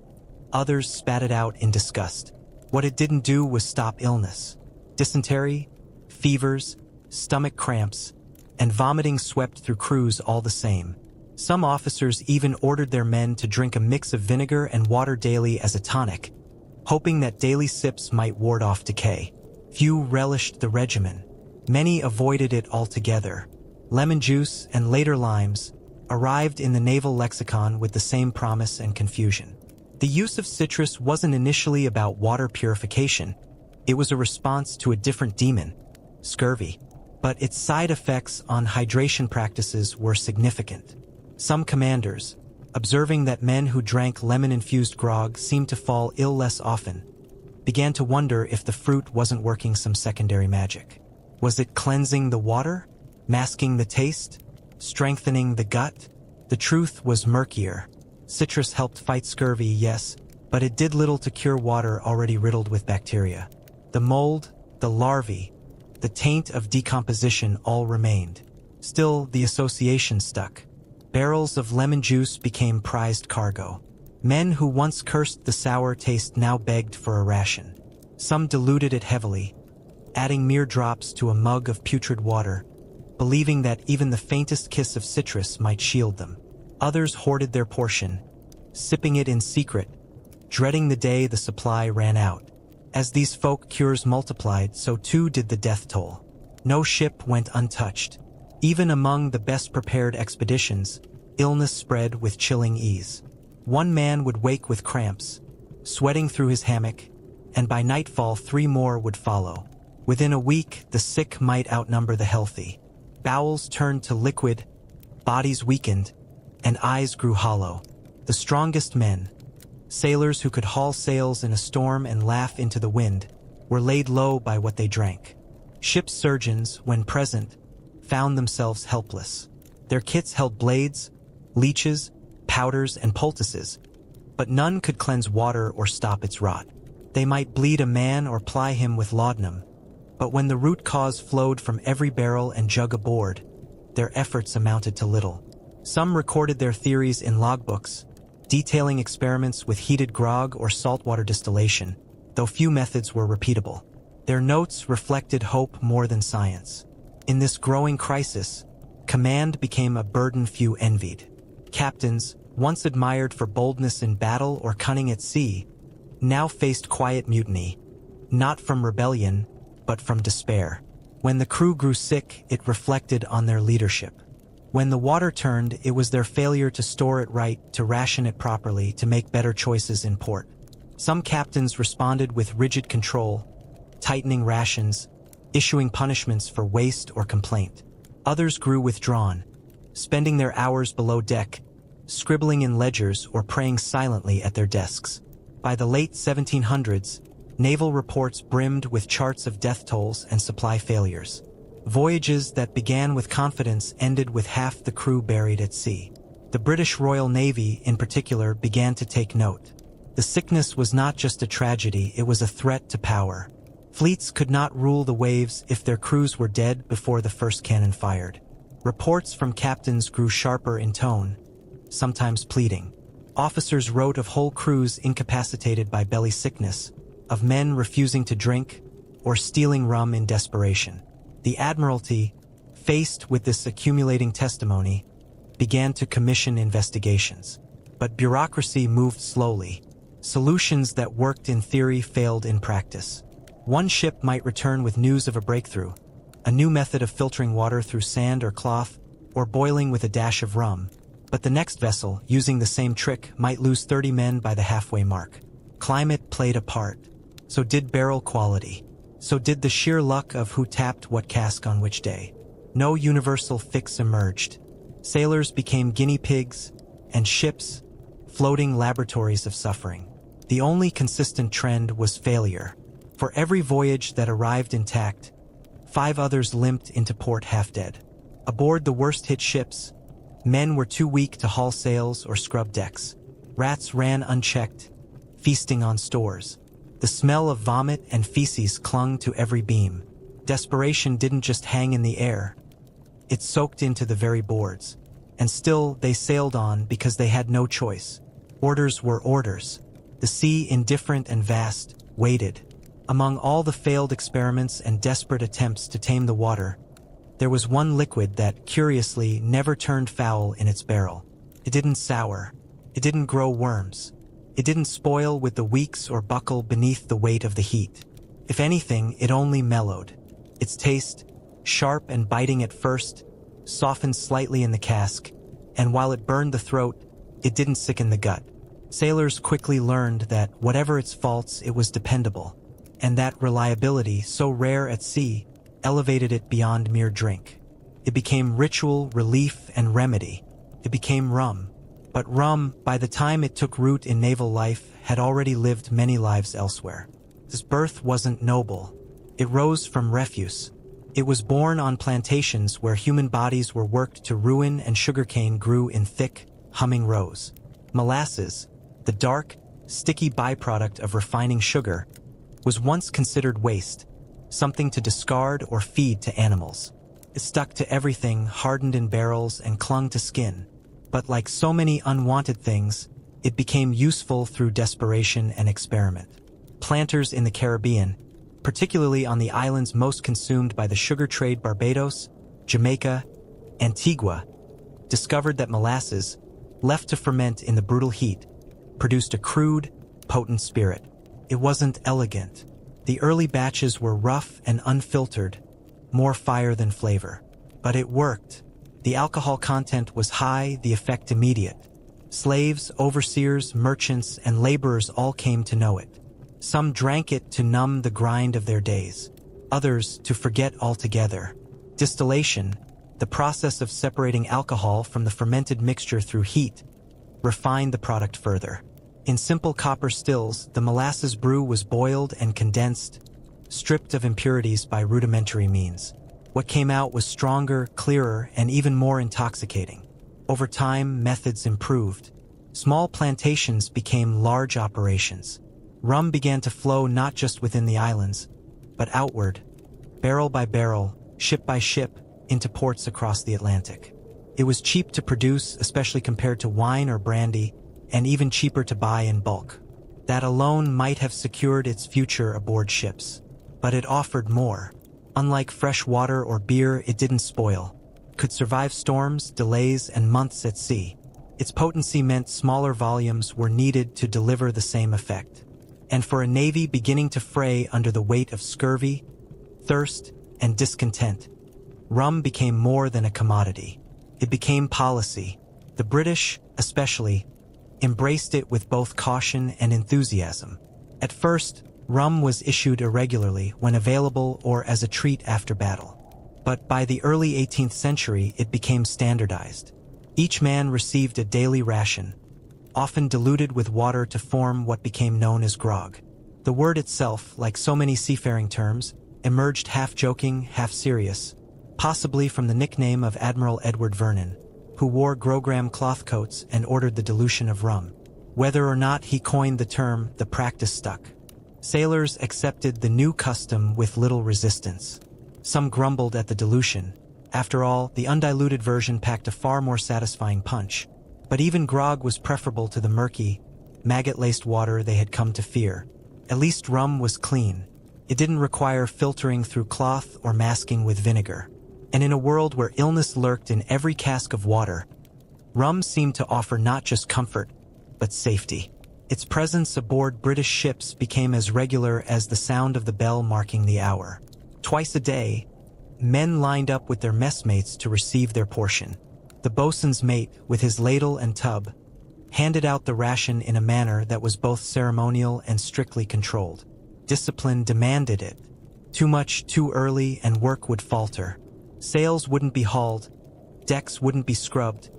A: others spat it out in disgust. What it didn't do was stop illness. Dysentery, fevers, stomach cramps, and vomiting swept through crews all the same. Some officers even ordered their men to drink a mix of vinegar and water daily as a tonic, hoping that daily sips might ward off decay. Few relished the regimen. Many avoided it altogether. Lemon juice and later limes arrived in the naval lexicon with the same promise and confusion. The use of citrus wasn't initially about water purification. It was a response to a different demon, scurvy. But its side effects on hydration practices were significant. Some commanders, observing that men who drank lemon-infused grog seemed to fall ill less often, began to wonder if the fruit wasn't working some secondary magic. Was it cleansing the water? Masking the taste? Strengthening the gut? The truth was murkier. Citrus helped fight scurvy, yes, but it did little to cure water already riddled with bacteria. The mold, the larvae, the taint of decomposition all remained. Still, the association stuck. Barrels of lemon juice became prized cargo. Men who once cursed the sour taste now begged for a ration. Some diluted it heavily, adding mere drops to a mug of putrid water, believing that even the faintest kiss of citrus might shield them. Others hoarded their portion, sipping it in secret, dreading the day the supply ran out. As these folk cures multiplied, so too did the death toll. No ship went untouched. Even among the best-prepared expeditions, illness spread with chilling ease. One man would wake with cramps, sweating through his hammock, and by nightfall 3 more would follow. Within a week, the sick might outnumber the healthy. Bowels turned to liquid, bodies weakened, and eyes grew hollow. The strongest men, sailors who could haul sails in a storm and laugh into the wind, were laid low by what they drank. Ship's surgeons, when present, found themselves helpless. Their kits held blades, leeches, powders, and poultices, but none could cleanse water or stop its rot. They might bleed a man or ply him with laudanum, but when the root cause flowed from every barrel and jug aboard, their efforts amounted to little. Some recorded their theories in logbooks, detailing experiments with heated grog or saltwater distillation, though few methods were repeatable. Their notes reflected hope more than science. In this growing crisis, command became a burden few envied. Captains, once admired for boldness in battle or cunning at sea, now faced quiet mutiny, not from rebellion, but from despair. When the crew grew sick, it reflected on their leadership. When the water turned, it was their failure to store it right, to ration it properly, to make better choices in port. Some captains responded with rigid control, tightening rations, issuing punishments for waste or complaint. Others grew withdrawn, spending their hours below deck, scribbling in ledgers or praying silently at their desks. By the late 1700s, naval reports brimmed with charts of death tolls and supply failures. Voyages that began with confidence ended with half the crew buried at sea. The British Royal Navy, in particular, began to take note. The sickness was not just a tragedy, it was a threat to power. Fleets could not rule the waves if their crews were dead before the first cannon fired. Reports from captains grew sharper in tone, sometimes pleading. Officers wrote of whole crews incapacitated by belly sickness, of men refusing to drink or stealing rum in desperation. The Admiralty, faced with this accumulating testimony, began to commission investigations. But bureaucracy moved slowly. Solutions that worked in theory failed in practice. One ship might return with news of a breakthrough, a new method of filtering water through sand or cloth, or boiling with a dash of rum. But the next vessel, using the same trick, might lose 30 men by the halfway mark. Climate played a part. So did barrel quality. So did the sheer luck of who tapped what cask on which day. No universal fix emerged. Sailors became guinea pigs, and ships, floating laboratories of suffering. The only consistent trend was failure. For every voyage that arrived intact, 5 others limped into port half-dead. Aboard the worst-hit ships, men were too weak to haul sails or scrub decks. Rats ran unchecked, feasting on stores. The smell of vomit and feces clung to every beam. Desperation didn't just hang in the air. It soaked into the very boards. And still, they sailed on because they had no choice. Orders were orders. The sea, indifferent and vast, waited. Among all the failed experiments and desperate attempts to tame the water, there was one liquid that, curiously, never turned foul in its barrel. It didn't sour. It didn't grow worms. It didn't spoil with the weeks or buckle beneath the weight of the heat. If anything, it only mellowed. Its taste, sharp and biting at first, softened slightly in the cask, and while it burned the throat, it didn't sicken the gut. Sailors quickly learned that, whatever its faults, it was dependable, and that reliability, so rare at sea, elevated it beyond mere drink. It became ritual, relief, and remedy. It became rum. But rum, by the time it took root in naval life, had already lived many lives elsewhere. This birth wasn't noble. It rose from refuse. It was born on plantations where human bodies were worked to ruin and sugarcane grew in thick, humming rows. Molasses, the dark, sticky byproduct of refining sugar, was once considered waste, something to discard or feed to animals. It stuck to everything, hardened in barrels, and clung to skin. But like so many unwanted things, it became useful through desperation and experiment. Planters in the Caribbean, particularly on the islands most consumed by the sugar trade, Barbados, Jamaica, Antigua, discovered that molasses, left to ferment in the brutal heat, produced a crude, potent spirit. It wasn't elegant. The early batches were rough and unfiltered, more fire than flavor. But it worked. The alcohol content was high, the effect immediate. Slaves, overseers, merchants, and laborers all came to know it. Some drank it to numb the grind of their days. Others to forget altogether. Distillation, the process of separating alcohol from the fermented mixture through heat, refined the product further. In simple copper stills, the molasses brew was boiled and condensed, stripped of impurities by rudimentary means. What came out was stronger, clearer, and even more intoxicating. Over time, methods improved. Small plantations became large operations. Rum began to flow not just within the islands, but outward, barrel by barrel, ship by ship, into ports across the Atlantic. It was cheap to produce, especially compared to wine or brandy, and even cheaper to buy in bulk. That alone might have secured its future aboard ships. But it offered more. Unlike fresh water or beer, it didn't spoil. Could survive storms, delays, and months at sea. Its potency meant smaller volumes were needed to deliver the same effect. And for a navy beginning to fray under the weight of scurvy, thirst, and discontent, rum became more than a commodity. It became policy. The British, especially, embraced it with both caution and enthusiasm. At first, rum was issued irregularly when available or as a treat after battle. But by the early 18th century, it became standardized. Each man received a daily ration, often diluted with water to form what became known as grog. The word itself, like so many seafaring terms, emerged half-joking, half-serious, possibly from the nickname of Admiral Edward Vernon, who wore grogram cloth coats and ordered the dilution of rum. Whether or not he coined the term, the practice stuck. Sailors accepted the new custom with little resistance. Some grumbled at the dilution. After all, the undiluted version packed a far more satisfying punch. But even grog was preferable to the murky, maggot-laced water they had come to fear. At least rum was clean. It didn't require filtering through cloth or masking with vinegar. And in a world where illness lurked in every cask of water, rum seemed to offer not just comfort, but safety. Its presence aboard British ships became as regular as the sound of the bell marking the hour. Twice a day, men lined up with their messmates to receive their portion. The boatswain's mate, with his ladle and tub, handed out the ration in a manner that was both ceremonial and strictly controlled. Discipline demanded it, Too much, too early, and work would falter. Sails wouldn't be hauled, decks wouldn't be scrubbed,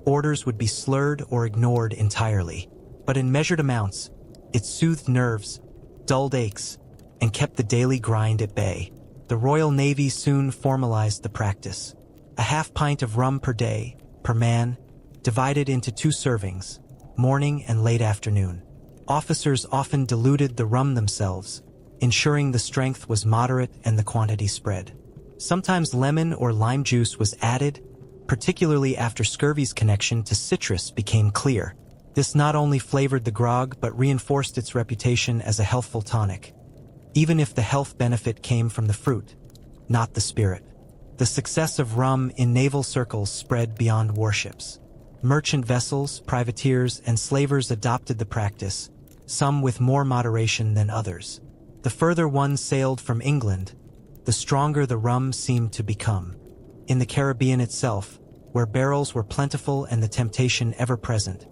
A: orders would be slurred or ignored entirely. But in measured amounts, it soothed nerves, dulled aches, and kept the daily grind at bay. The Royal Navy soon formalized the practice. A half pint of rum per day, per man, divided into 2 servings, morning and late afternoon. Officers often diluted the rum themselves, ensuring the strength was moderate and the quantity spread. Sometimes lemon or lime juice was added, particularly after scurvy's connection to citrus became clear. This not only flavored the grog but reinforced its reputation as a healthful tonic, even if the health benefit came from the fruit, not the spirit. The success of rum in naval circles spread beyond warships. Merchant vessels, privateers, and slavers adopted the practice, some with more moderation than others. The further one sailed from England, the stronger the rum seemed to become. In the Caribbean itself, where barrels were plentiful and the temptation ever present,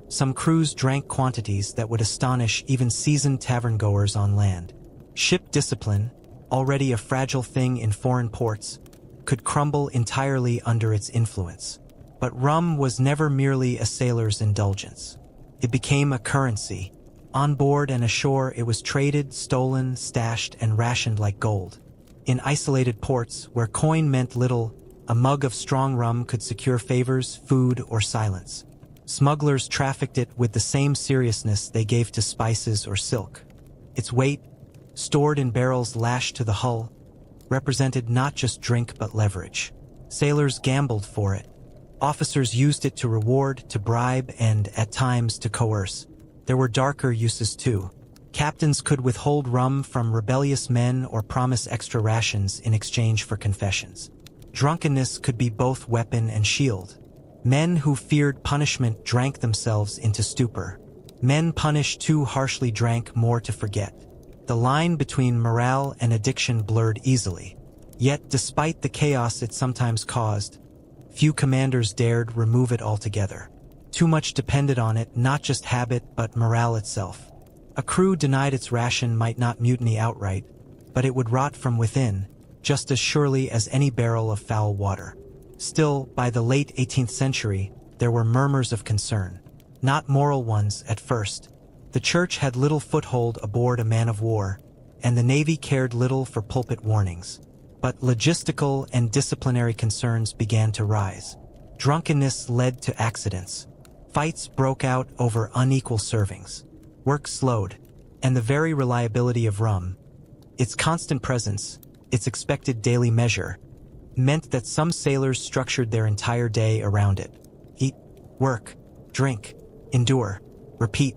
A: some crews drank quantities that would astonish even seasoned tavern-goers on land. Ship discipline, already a fragile thing in foreign ports, could crumble entirely under its influence. But rum was never merely a sailor's indulgence. It became a currency. On board and ashore it was traded, stolen, stashed, and rationed like gold. In isolated ports, where coin meant little, a mug of strong rum could secure favors, food, or silence. Smugglers trafficked it with the same seriousness they gave to spices or silk. Its weight, stored in barrels lashed to the hull, represented not just drink but leverage. Sailors gambled for it. Officers used it to reward, to bribe, and, at times, to coerce. There were darker uses too. Captains could withhold rum from rebellious men or promise extra rations in exchange for confessions. Drunkenness could be both weapon and shield. Men who feared punishment drank themselves into stupor. Men punished too harshly drank more to forget. The line between morale and addiction blurred easily. Yet, despite the chaos it sometimes caused, few commanders dared remove it altogether. Too much depended on it, not just habit but morale itself. A crew denied its ration might not mutiny outright, but it would rot from within, just as surely as any barrel of foul water. Still, by the late 18th century, there were murmurs of concern. Not moral ones at first. The church had little foothold aboard a man of war, and the Navy cared little for pulpit warnings. But logistical and disciplinary concerns began to rise. Drunkenness led to accidents. Fights broke out over unequal servings. Work slowed, and the very reliability of rum, its constant presence, its expected daily measure, meant that some sailors structured their entire day around it. Eat, work, drink, endure, repeat.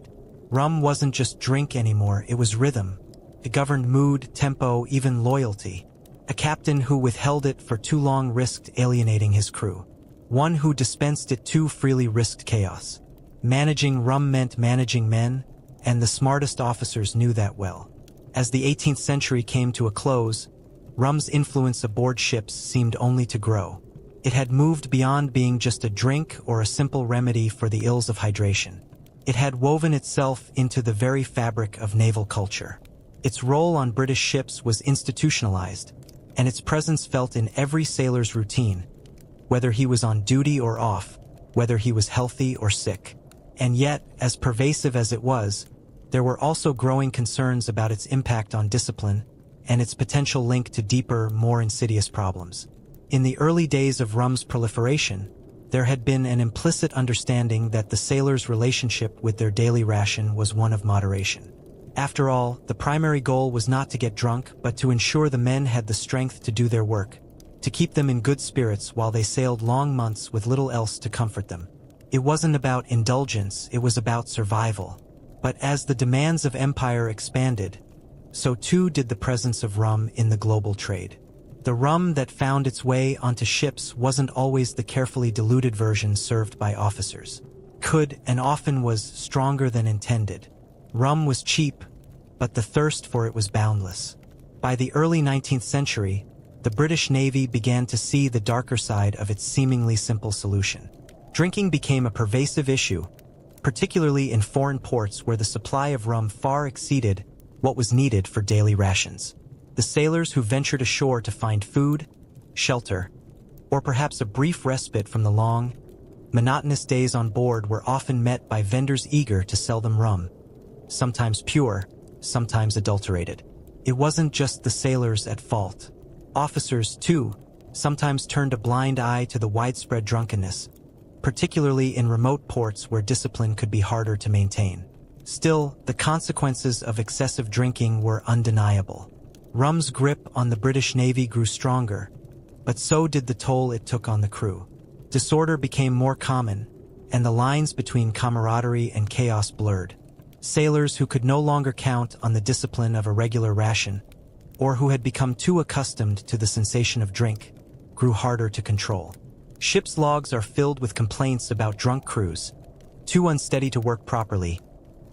A: Rum wasn't just drink anymore, it was rhythm. It governed mood, tempo, even loyalty. A captain who withheld it for too long risked alienating his crew. One who dispensed it too freely risked chaos. Managing rum meant managing men, and the smartest officers knew that well. As the 18th century came to a close, rum's influence aboard ships seemed only to grow. It had moved beyond being just a drink or a simple remedy for the ills of hydration. It had woven itself into the very fabric of naval culture. Its role on British ships was institutionalized, and its presence felt in every sailor's routine, whether he was on duty or off, whether he was healthy or sick. And yet, as pervasive as it was, there were also growing concerns about its impact on discipline and its potential link to deeper, more insidious problems. In the early days of rum's proliferation, there had been an implicit understanding that the sailors' relationship with their daily ration was one of moderation. After all, the primary goal was not to get drunk, but to ensure the men had the strength to do their work, to keep them in good spirits while they sailed long months with little else to comfort them. It wasn't about indulgence, it was about survival. But as the demands of empire expanded, so too did the presence of rum in the global trade. The rum that found its way onto ships wasn't always the carefully diluted version served by officers. Could and often was stronger than intended. Rum was cheap, but the thirst for it was boundless. By the early 19th century, the British Navy began to see the darker side of its seemingly simple solution. Drinking became a pervasive issue, particularly in foreign ports where the supply of rum far exceeded what was needed for daily rations. The sailors who ventured ashore to find food, shelter, or perhaps a brief respite from the long, monotonous days on board were often met by vendors eager to sell them rum, sometimes pure, sometimes adulterated. It wasn't just the sailors at fault. Officers, too, sometimes turned a blind eye to the widespread drunkenness, particularly in remote ports where discipline could be harder to maintain. Still, the consequences of excessive drinking were undeniable. Rum's grip on the British Navy grew stronger, but so did the toll it took on the crew. Disorder became more common, and the lines between camaraderie and chaos blurred. Sailors who could no longer count on the discipline of a regular ration, or who had become too accustomed to the sensation of drink, grew harder to control. Ships' logs are filled with complaints about drunk crews, too unsteady to work properly,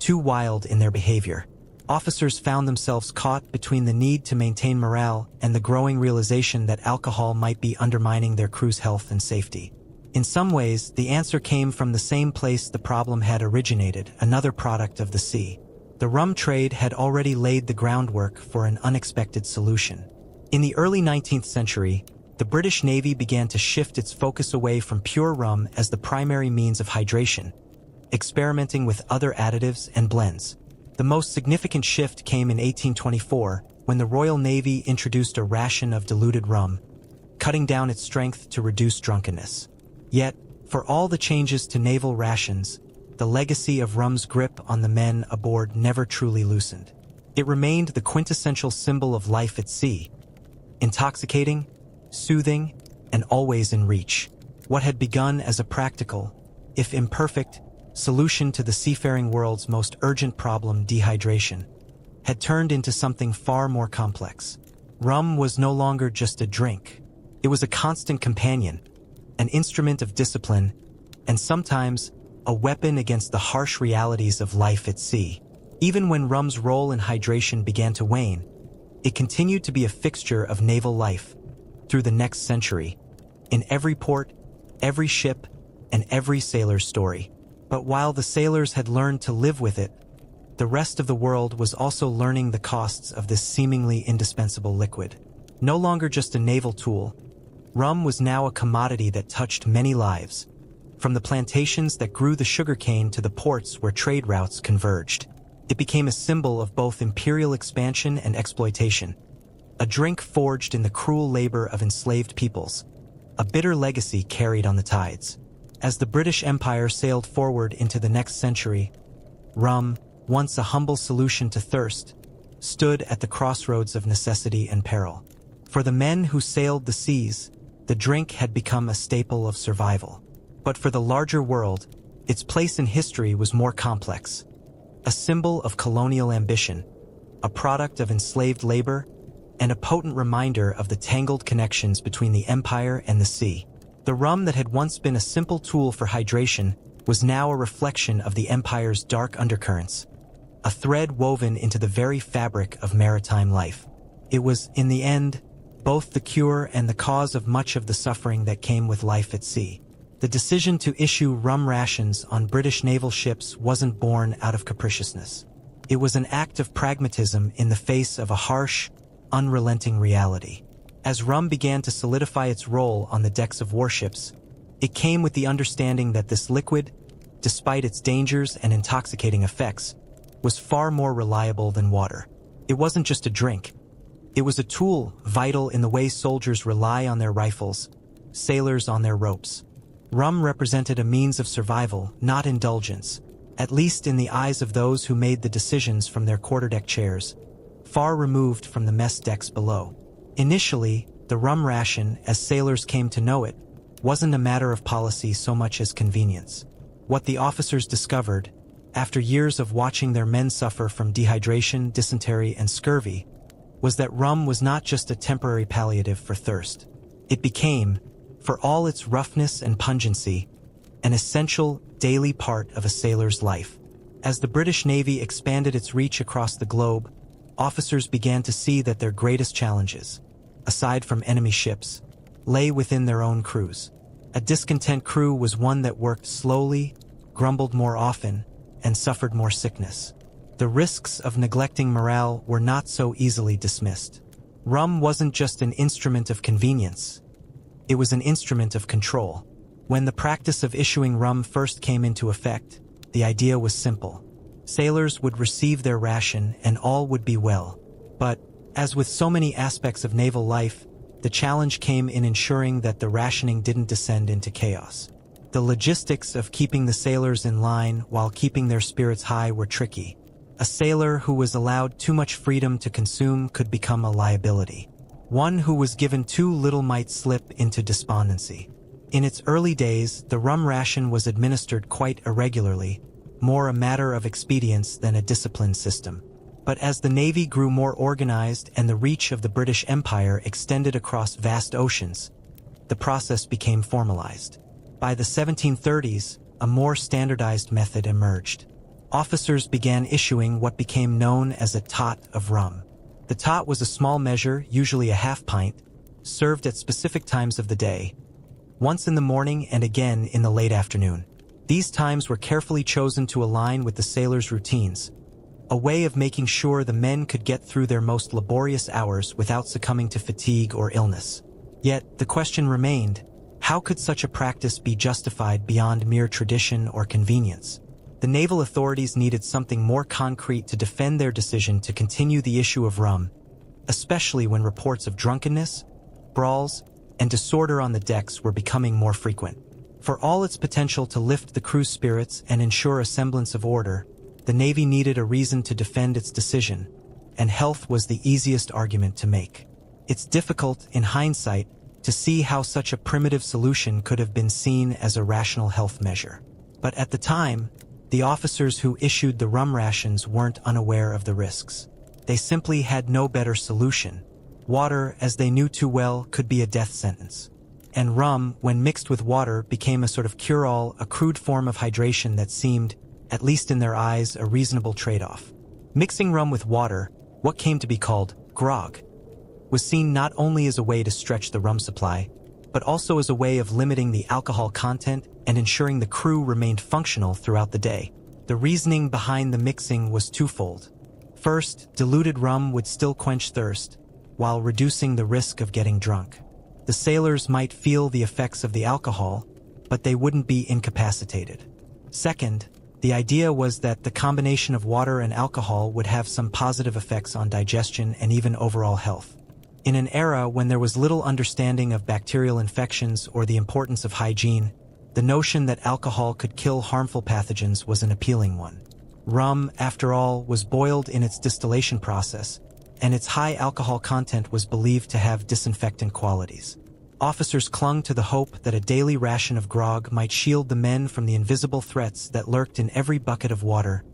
A: too wild in their behavior. Officers found themselves caught between the need to maintain morale and the growing realization that alcohol might be undermining their crew's health and safety. In some ways, the answer came from the same place the problem had originated, another product of the sea. The rum trade had already laid the groundwork for an unexpected solution. In the early 19th century, the British Navy began to shift its focus away from pure rum as the primary means of hydration, experimenting with other additives and blends. The most significant shift came in 1824, when the Royal Navy introduced a ration of diluted rum, cutting down its strength to reduce drunkenness. Yet, for all the changes to naval rations, the legacy of rum's grip on the men aboard never truly loosened. It remained the quintessential symbol of life at sea, intoxicating, soothing, and always in reach. What had begun as a practical, if imperfect, solution to the seafaring world's most urgent problem, dehydration, had turned into something far more complex. Rum was no longer just a drink. It was a constant companion, an instrument of discipline, and sometimes a weapon against the harsh realities of life at sea. Even when rum's role in hydration began to wane, it continued to be a fixture of naval life through the next century, in every port, every ship, and every sailor's story. But while the sailors had learned to live with it, the rest of the world was also learning the costs of this seemingly indispensable liquid. No longer just a naval tool, rum was now a commodity that touched many lives, from the plantations that grew the sugarcane to the ports where trade routes converged. It became a symbol of both imperial expansion and exploitation, a drink forged in the cruel labor of enslaved peoples, a bitter legacy carried on the tides. As the British Empire sailed forward into the next century, rum, once a humble solution to thirst, stood at the crossroads of necessity and peril. For the men who sailed the seas, the drink had become a staple of survival. But for the larger world, its place in history was more complex. A symbol of colonial ambition, a product of enslaved labor, and a potent reminder of the tangled connections between the empire and the sea. The rum that had once been a simple tool for hydration was now a reflection of the empire's dark undercurrents, a thread woven into the very fabric of maritime life. It was, in the end, both the cure and the cause of much of the suffering that came with life at sea. The decision to issue rum rations on British naval ships wasn't born out of capriciousness. It was an act of pragmatism in the face of a harsh, unrelenting reality. As rum began to solidify its role on the decks of warships, it came with the understanding that this liquid, despite its dangers and intoxicating effects, was far more reliable than water. It wasn't just a drink. It was a tool vital in the way soldiers rely on their rifles, sailors on their ropes. Rum represented a means of survival, not indulgence, at least in the eyes of those who made the decisions from their quarterdeck chairs, far removed from the mess decks below. Initially, the rum ration, as sailors came to know it, wasn't a matter of policy so much as convenience. What the officers discovered, after years of watching their men suffer from dehydration, dysentery, and scurvy, was that rum was not just a temporary palliative for thirst. It became, for all its roughness and pungency, an essential, daily part of a sailor's life. As the British Navy expanded its reach across the globe, officers began to see that their greatest challenges, aside from enemy ships, lay within their own crews. A discontent crew was one that worked slowly, grumbled more often, and suffered more sickness. The risks of neglecting morale were not so easily dismissed. Rum wasn't just an instrument of convenience. It was an instrument of control. When the practice of issuing rum first came into effect, the idea was simple. Sailors would receive their ration and all would be well. But, as with so many aspects of naval life, the challenge came in ensuring that the rationing didn't descend into chaos. The logistics of keeping the sailors in line while keeping their spirits high were tricky. A sailor who was allowed too much freedom to consume could become a liability. One who was given too little might slip into despondency. In its early days, the rum ration was administered quite irregularly, more a matter of expedience than a disciplined system. But as the Navy grew more organized and the reach of the British Empire extended across vast oceans, the process became formalized. By the 1730s, a more standardized method emerged. Officers began issuing what became known as a tot of rum. The tot was a small measure, usually a half pint, served at specific times of the day, once in the morning and again in the late afternoon. These times were carefully chosen to align with the sailors' routines, a way of making sure the men could get through their most laborious hours without succumbing to fatigue or illness. Yet, the question remained, how could such a practice be justified beyond mere tradition or convenience? The naval authorities needed something more concrete to defend their decision to continue the issue of rum, especially when reports of drunkenness, brawls, and disorder on the decks were becoming more frequent. For all its potential to lift the crew's spirits and ensure a semblance of order, the Navy needed a reason to defend its decision, and health was the easiest argument to make. It's difficult, in hindsight, to see how such a primitive solution could have been seen as a rational health measure. But at the time, the officers who issued the rum rations weren't unaware of the risks. They simply had no better solution. Water, as they knew too well, could be a death sentence. And rum, when mixed with water, became a sort of cure-all, a crude form of hydration that seemed, at least in their eyes, a reasonable trade-off. Mixing rum with water, what came to be called grog, was seen not only as a way to stretch the rum supply, but also as a way of limiting the alcohol content and ensuring the crew remained functional throughout the day. The reasoning behind the mixing was twofold. First, diluted rum would still quench thirst, while reducing the risk of getting drunk. The sailors might feel the effects of the alcohol, but they wouldn't be incapacitated. Second, the idea was that the combination of water and alcohol would have some positive effects on digestion and even overall health. In an era when there was little understanding of bacterial infections or the importance of hygiene, the notion that alcohol could kill harmful pathogens was an appealing one. Rum, after all, was boiled in its distillation process, and its high alcohol content was believed to have disinfectant qualities. Officers clung to the hope that a daily ration of grog might shield the men from the invisible threats that lurked in every bucket of water,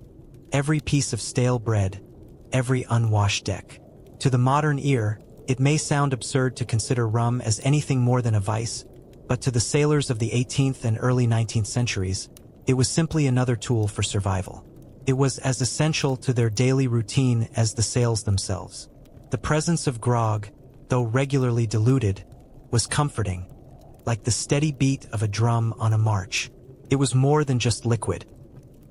A: every piece of stale bread, every unwashed deck. To the modern ear, it may sound absurd to consider rum as anything more than a vice, but to the sailors of the 18th and early 19th centuries, it was simply another tool for survival. It was as essential to their daily routine as the sails themselves. The presence of grog, though regularly diluted, was comforting, like the steady beat of a drum on a march. It was more than just liquid.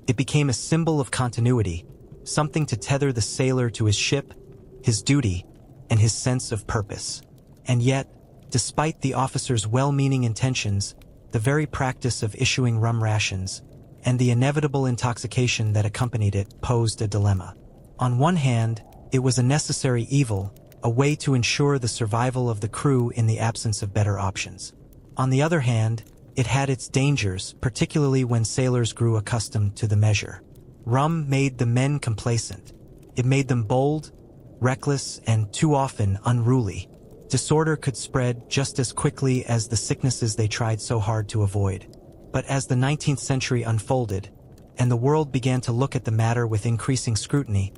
A: It became a symbol of continuity, something to tether the sailor to his ship, his duty, and his sense of purpose. And yet, despite the officers' well-meaning intentions, the very practice of issuing rum rations, and the inevitable intoxication that accompanied it, posed a dilemma. On one hand, it was a necessary evil, a way to ensure the survival of the crew in the absence of better options. On the other hand, it had its dangers, particularly when sailors grew accustomed to the measure. Rum made the men complacent. It made them bold, reckless, and too often unruly. Disorder could spread just as quickly as the sicknesses they tried so hard to avoid. But as the 19th century unfolded, and the world began to look at the matter with increasing scrutiny,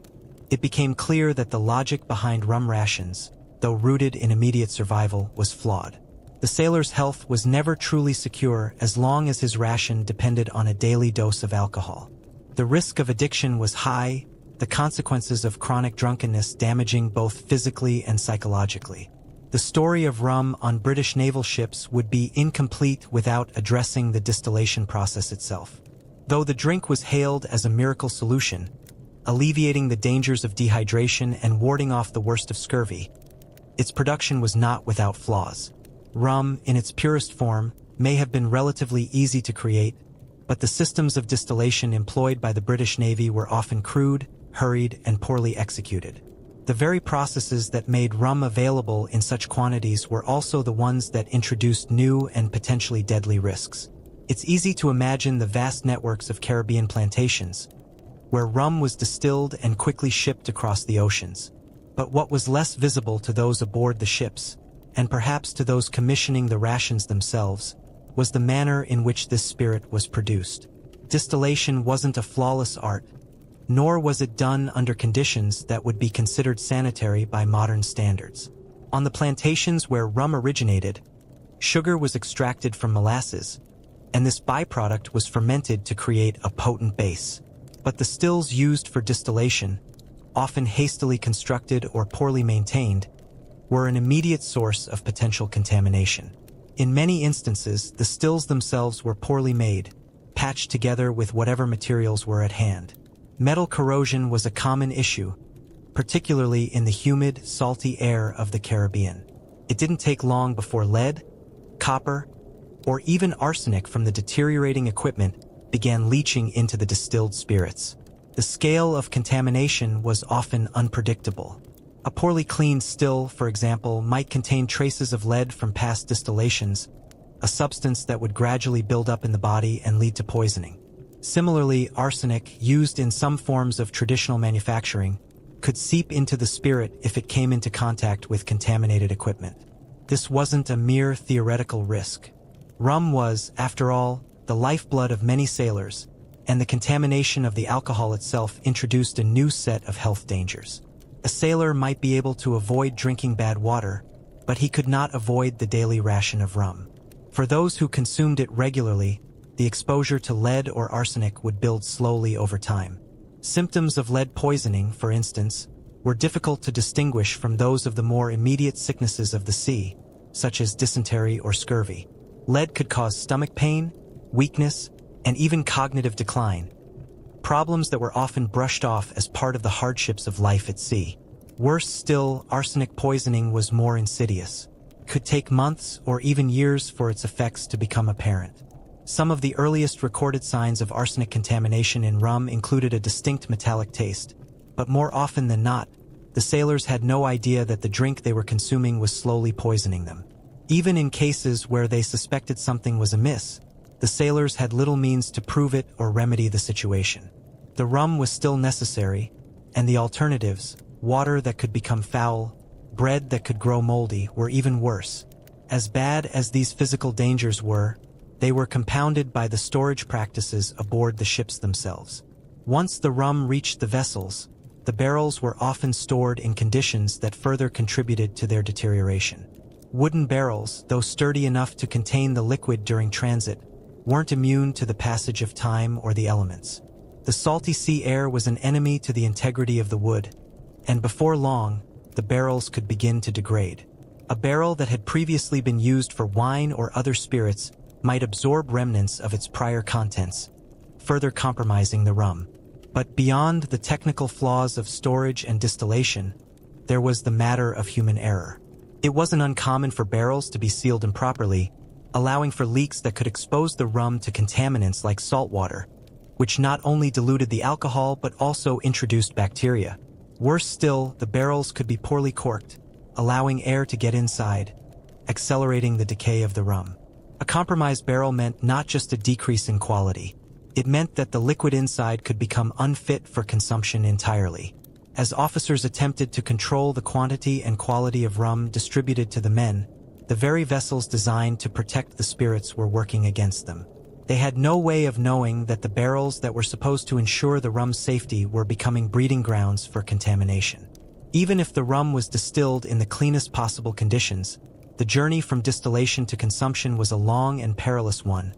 A: it became clear that the logic behind rum rations, though rooted in immediate survival, was flawed. The sailor's health was never truly secure as long as his ration depended on a daily dose of alcohol. The risk of addiction was high, the consequences of chronic drunkenness damaging both physically and psychologically. The story of rum on British naval ships would be incomplete without addressing the distillation process itself. Though the drink was hailed as a miracle solution, alleviating the dangers of dehydration and warding off the worst of scurvy, its production was not without flaws. Rum, in its purest form, may have been relatively easy to create, but the systems of distillation employed by the British Navy were often crude, hurried, and poorly executed. The very processes that made rum available in such quantities were also the ones that introduced new and potentially deadly risks. It's easy to imagine the vast networks of Caribbean plantations, where rum was distilled and quickly shipped across the oceans. But what was less visible to those aboard the ships, and perhaps to those commissioning the rations themselves, was the manner in which this spirit was produced. Distillation wasn't a flawless art, nor was it done under conditions that would be considered sanitary by modern standards. On the plantations where rum originated, sugar was extracted from molasses, and this byproduct was fermented to create a potent base. But the stills used for distillation, often hastily constructed or poorly maintained, were an immediate source of potential contamination. In many instances, the stills themselves were poorly made, patched together with whatever materials were at hand. Metal corrosion was a common issue, particularly in the humid, salty air of the Caribbean. It didn't take long before lead, copper, or even arsenic from the deteriorating equipment began leaching into the distilled spirits. The scale of contamination was often unpredictable. A poorly cleaned still, for example, might contain traces of lead from past distillations, a substance that would gradually build up in the body and lead to poisoning. Similarly, arsenic, used in some forms of traditional manufacturing, could seep into the spirit if it came into contact with contaminated equipment. This wasn't a mere theoretical risk. Rum was, after all, the lifeblood of many sailors, and the contamination of the alcohol itself introduced a new set of health dangers. A sailor might be able to avoid drinking bad water, but he could not avoid the daily ration of rum. For those who consumed it regularly, the exposure to lead or arsenic would build slowly over time. Symptoms of lead poisoning, for instance, were difficult to distinguish from those of the more immediate sicknesses of the sea, such as dysentery or scurvy. Lead could cause stomach pain, weakness, and even cognitive decline, problems that were often brushed off as part of the hardships of life at sea. Worse still, arsenic poisoning was more insidious. It could take months or even years for its effects to become apparent. Some of the earliest recorded signs of arsenic contamination in rum included a distinct metallic taste, but more often than not, the sailors had no idea that the drink they were consuming was slowly poisoning them. Even in cases where they suspected something was amiss, the sailors had little means to prove it or remedy the situation. The rum was still necessary, and the alternatives, water that could become foul, bread that could grow moldy, were even worse. As bad as these physical dangers were, they were compounded by the storage practices aboard the ships themselves. Once the rum reached the vessels, the barrels were often stored in conditions that further contributed to their deterioration. Wooden barrels, though sturdy enough to contain the liquid during transit, weren't immune to the passage of time or the elements. The salty sea air was an enemy to the integrity of the wood, and before long, the barrels could begin to degrade. A barrel that had previously been used for wine or other spirits might absorb remnants of its prior contents, further compromising the rum. But beyond the technical flaws of storage and distillation, there was the matter of human error. It wasn't uncommon for barrels to be sealed improperly, allowing for leaks that could expose the rum to contaminants like salt water, which not only diluted the alcohol but also introduced bacteria. Worse still, the barrels could be poorly corked, allowing air to get inside, accelerating the decay of the rum. A compromised barrel meant not just a decrease in quality. It meant that the liquid inside could become unfit for consumption entirely. As officers attempted to control the quantity and quality of rum distributed to the men, the very vessels designed to protect the spirits were working against them. They had no way of knowing that the barrels that were supposed to ensure the rum's safety were becoming breeding grounds for contamination. Even if the rum was distilled in the cleanest possible conditions, the journey from distillation to consumption was a long and perilous one,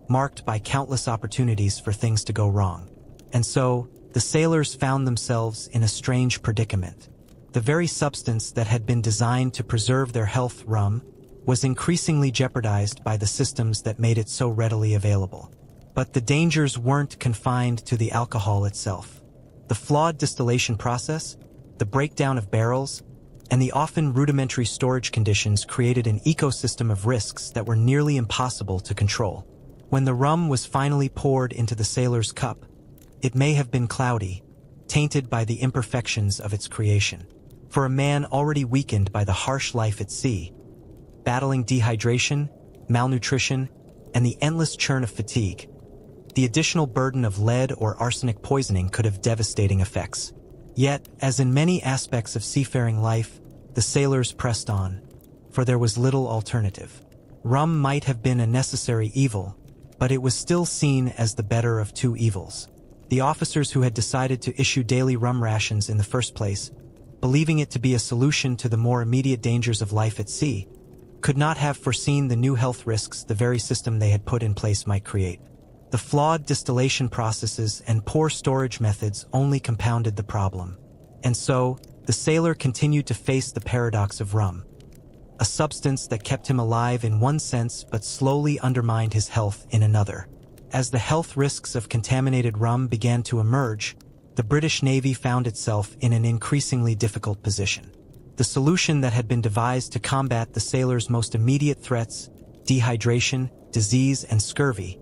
A: marked by countless opportunities for things to go wrong. And so, the sailors found themselves in a strange predicament. The very substance that had been designed to preserve their health, rum, was increasingly jeopardized by the systems that made it so readily available. But the dangers weren't confined to the alcohol itself. The flawed distillation process, the breakdown of barrels, and the often rudimentary storage conditions created an ecosystem of risks that were nearly impossible to control. When the rum was finally poured into the sailor's cup, it may have been cloudy, tainted by the imperfections of its creation. For a man already weakened by the harsh life at sea, battling dehydration, malnutrition, and the endless churn of fatigue, the additional burden of lead or arsenic poisoning could have devastating effects. Yet, as in many aspects of seafaring life, the sailors pressed on, for there was little alternative. Rum might have been a necessary evil, but it was still seen as the better of two evils. The officers who had decided to issue daily rum rations in the first place, believing it to be a solution to the more immediate dangers of life at sea, could not have foreseen the new health risks the very system they had put in place might create. The flawed distillation processes and poor storage methods only compounded the problem. And so, the sailor continued to face the paradox of rum, a substance that kept him alive in one sense but slowly undermined his health in another. As the health risks of contaminated rum began to emerge, the British Navy found itself in an increasingly difficult position. The solution that had been devised to combat the sailors' most immediate threats, dehydration, disease, and scurvy,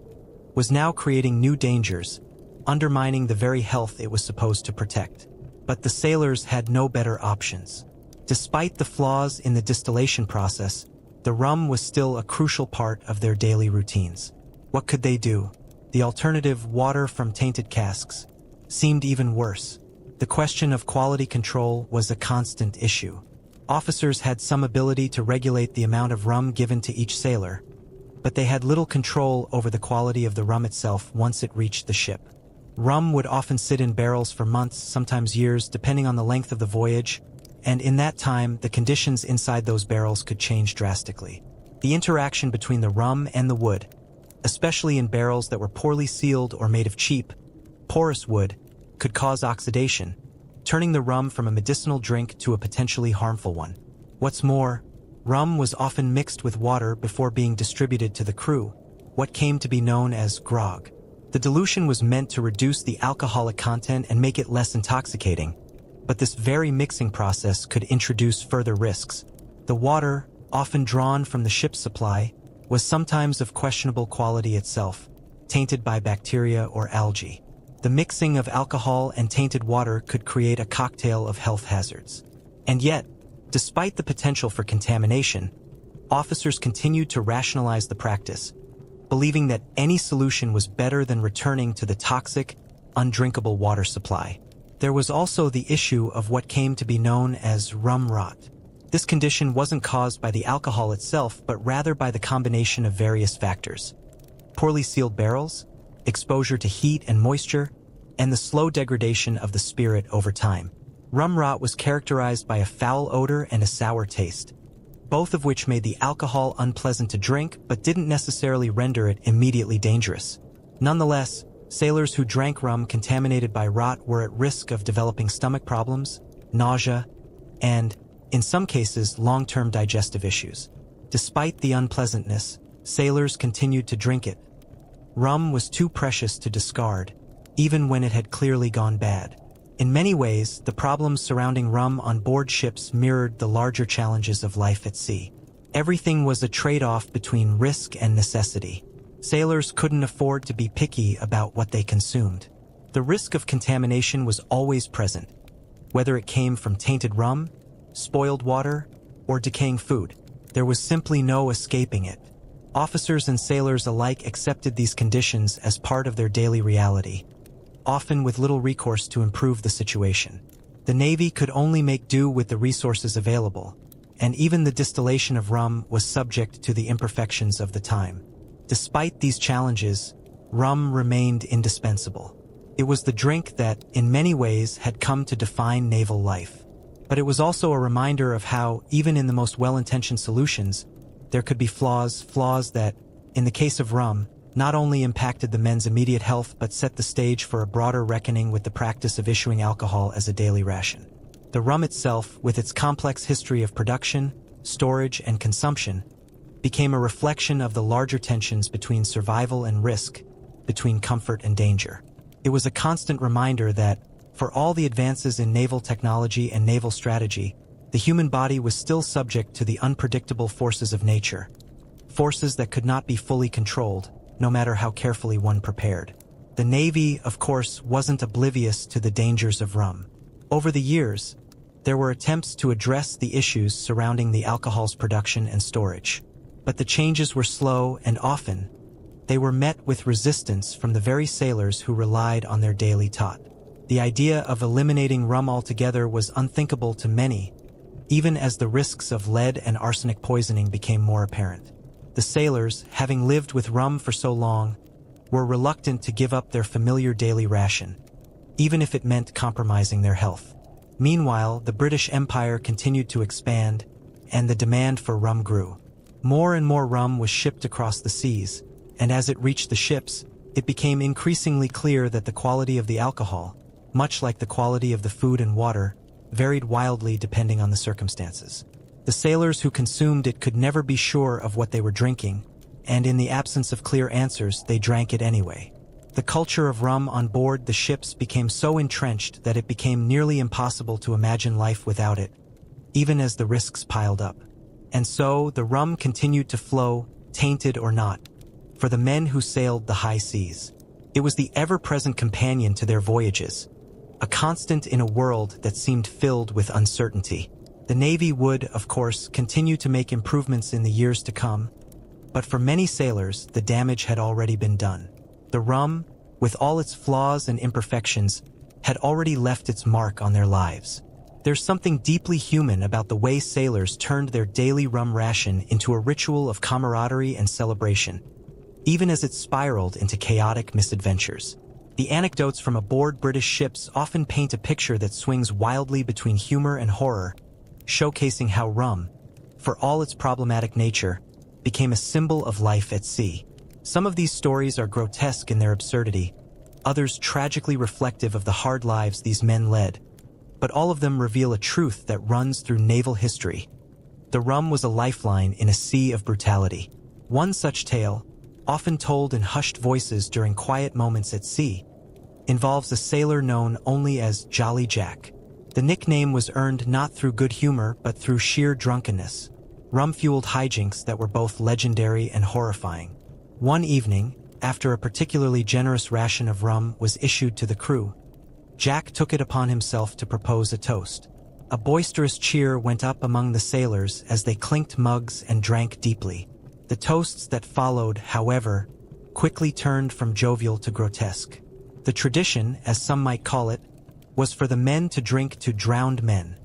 A: was now creating new dangers, undermining the very health it was supposed to protect. But the sailors had no better options. Despite the flaws in the distillation process, the rum was still a crucial part of their daily routines. What could they do? The alternative, water from tainted casks, seemed even worse. The question of quality control was a constant issue. Officers had some ability to regulate the amount of rum given to each sailor, but they had little control over the quality of the rum itself once it reached the ship. Rum would often sit in barrels for months, sometimes years, depending on the length of the voyage, and in that time, the conditions inside those barrels could change drastically. The interaction between the rum and the wood, especially in barrels that were poorly sealed or made of cheap, porous wood, could cause oxidation, turning the rum from a medicinal drink to a potentially harmful one. What's more, rum was often mixed with water before being distributed to the crew, what came to be known as grog. The dilution was meant to reduce the alcoholic content and make it less intoxicating, but this very mixing process could introduce further risks. The water, often drawn from the ship's supply, was sometimes of questionable quality itself, tainted by bacteria or algae. The mixing of alcohol and tainted water could create a cocktail of health hazards. And yet, despite the potential for contamination, officers continued to rationalize the practice, believing that any solution was better than returning to the toxic, undrinkable water supply. There was also the issue of what came to be known as rum rot. This condition wasn't caused by the alcohol itself, but rather by the combination of various factors: poorly sealed barrels, exposure to heat and moisture, and the slow degradation of the spirit over time. Rum rot was characterized by a foul odor and a sour taste, both of which made the alcohol unpleasant to drink but didn't necessarily render it immediately dangerous. Nonetheless, sailors who drank rum contaminated by rot were at risk of developing stomach problems, nausea, and, in some cases, long-term digestive issues. Despite the unpleasantness, sailors continued to drink it. Rum was too precious to discard, even when it had clearly gone bad. In many ways, the problems surrounding rum on board ships mirrored the larger challenges of life at sea. Everything was a trade-off between risk and necessity. Sailors couldn't afford to be picky about what they consumed. The risk of contamination was always present, whether it came from tainted rum, spoiled water, or decaying food. There was simply no escaping it. Officers and sailors alike accepted these conditions as part of their daily reality, often with little recourse to improve the situation. The Navy could only make do with the resources available, and even the distillation of rum was subject to the imperfections of the time. Despite these challenges, rum remained indispensable. It was the drink that, in many ways, had come to define naval life. But it was also a reminder of how, even in the most well-intentioned solutions, there could be flaws that, in the case of rum, not only impacted the men's immediate health but set the stage for a broader reckoning with the practice of issuing alcohol as a daily ration. The rum itself, with its complex history of production, storage, and consumption, became a reflection of the larger tensions between survival and risk, between comfort and danger. It was a constant reminder that, for all the advances in naval technology and naval strategy, the human body was still subject to the unpredictable forces of nature, forces that could not be fully controlled, no matter how carefully one prepared. The Navy, of course, wasn't oblivious to the dangers of rum. Over the years, there were attempts to address the issues surrounding the alcohol's production and storage. But the changes were slow, and often, they were met with resistance from the very sailors who relied on their daily tot. The idea of eliminating rum altogether was unthinkable to many, even as the risks of lead and arsenic poisoning became more apparent. The sailors, having lived with rum for so long, were reluctant to give up their familiar daily ration, even if it meant compromising their health. Meanwhile, the British Empire continued to expand, and the demand for rum grew. More and more rum was shipped across the seas, and as it reached the ships, it became increasingly clear that the quality of the alcohol, much like the quality of the food and water, varied wildly depending on the circumstances. The sailors who consumed it could never be sure of what they were drinking, and in the absence of clear answers, they drank it anyway. The culture of rum on board the ships became so entrenched that it became nearly impossible to imagine life without it, even as the risks piled up. And so, the rum continued to flow, tainted or not, for the men who sailed the high seas. It was the ever-present companion to their voyages, a constant in a world that seemed filled with uncertainty. The Navy would, of course, continue to make improvements in the years to come, but for many sailors, the damage had already been done. The rum, with all its flaws and imperfections, had already left its mark on their lives. There's something deeply human about the way sailors turned their daily rum ration into a ritual of camaraderie and celebration, even as it spiraled into chaotic misadventures. The anecdotes from aboard British ships often paint a picture that swings wildly between humor and horror, showcasing how rum, for all its problematic nature, became a symbol of life at sea. Some of these stories are grotesque in their absurdity, others tragically reflective of the hard lives these men led, but all of them reveal a truth that runs through naval history. The rum was a lifeline in a sea of brutality. One such tale, often told in hushed voices during quiet moments at sea, involves a sailor known only as Jolly Jack. The nickname was earned not through good humor but through sheer drunkenness, rum-fueled hijinks that were both legendary and horrifying. One evening, after a particularly generous ration of rum was issued to the crew, Jack took it upon himself to propose a toast. A boisterous cheer went up among the sailors as they clinked mugs and drank deeply. The toasts that followed, however, quickly turned from jovial to grotesque. The tradition, as some might call it, was for the men to drink to drowned men,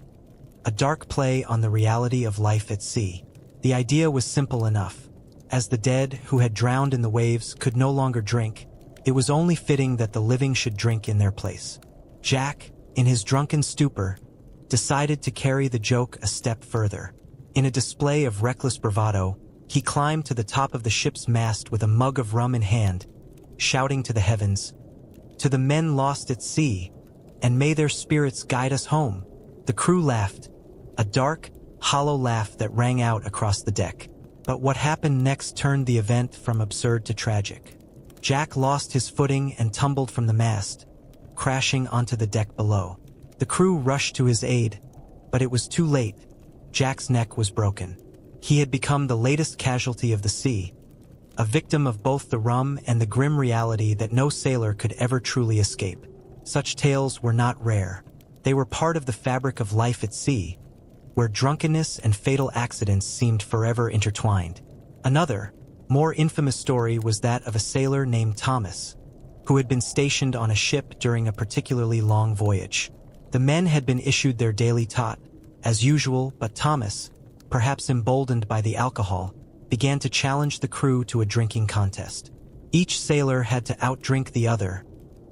A: a dark play on the reality of life at sea. The idea was simple enough. As the dead, who had drowned in the waves, could no longer drink, it was only fitting that the living should drink in their place. Jack, in his drunken stupor, decided to carry the joke a step further. In a display of reckless bravado, he climbed to the top of the ship's mast with a mug of rum in hand, shouting to the heavens, "To the men lost at sea, and may their spirits guide us home." The crew laughed, a dark, hollow laugh that rang out across the deck. But what happened next turned the event from absurd to tragic. Jack lost his footing and tumbled from the mast, crashing onto the deck below. The crew rushed to his aid, but it was too late. Jack's neck was broken. He had become the latest casualty of the sea, a victim of both the rum and the grim reality that no sailor could ever truly escape. Such tales were not rare. They were part of the fabric of life at sea, where drunkenness and fatal accidents seemed forever intertwined. Another, more infamous story was that of a sailor named Thomas, who had been stationed on a ship during a particularly long voyage. The men had been issued their daily tot, as usual, but Thomas, perhaps emboldened by the alcohol, began to challenge the crew to a drinking contest. Each sailor had to outdrink the other,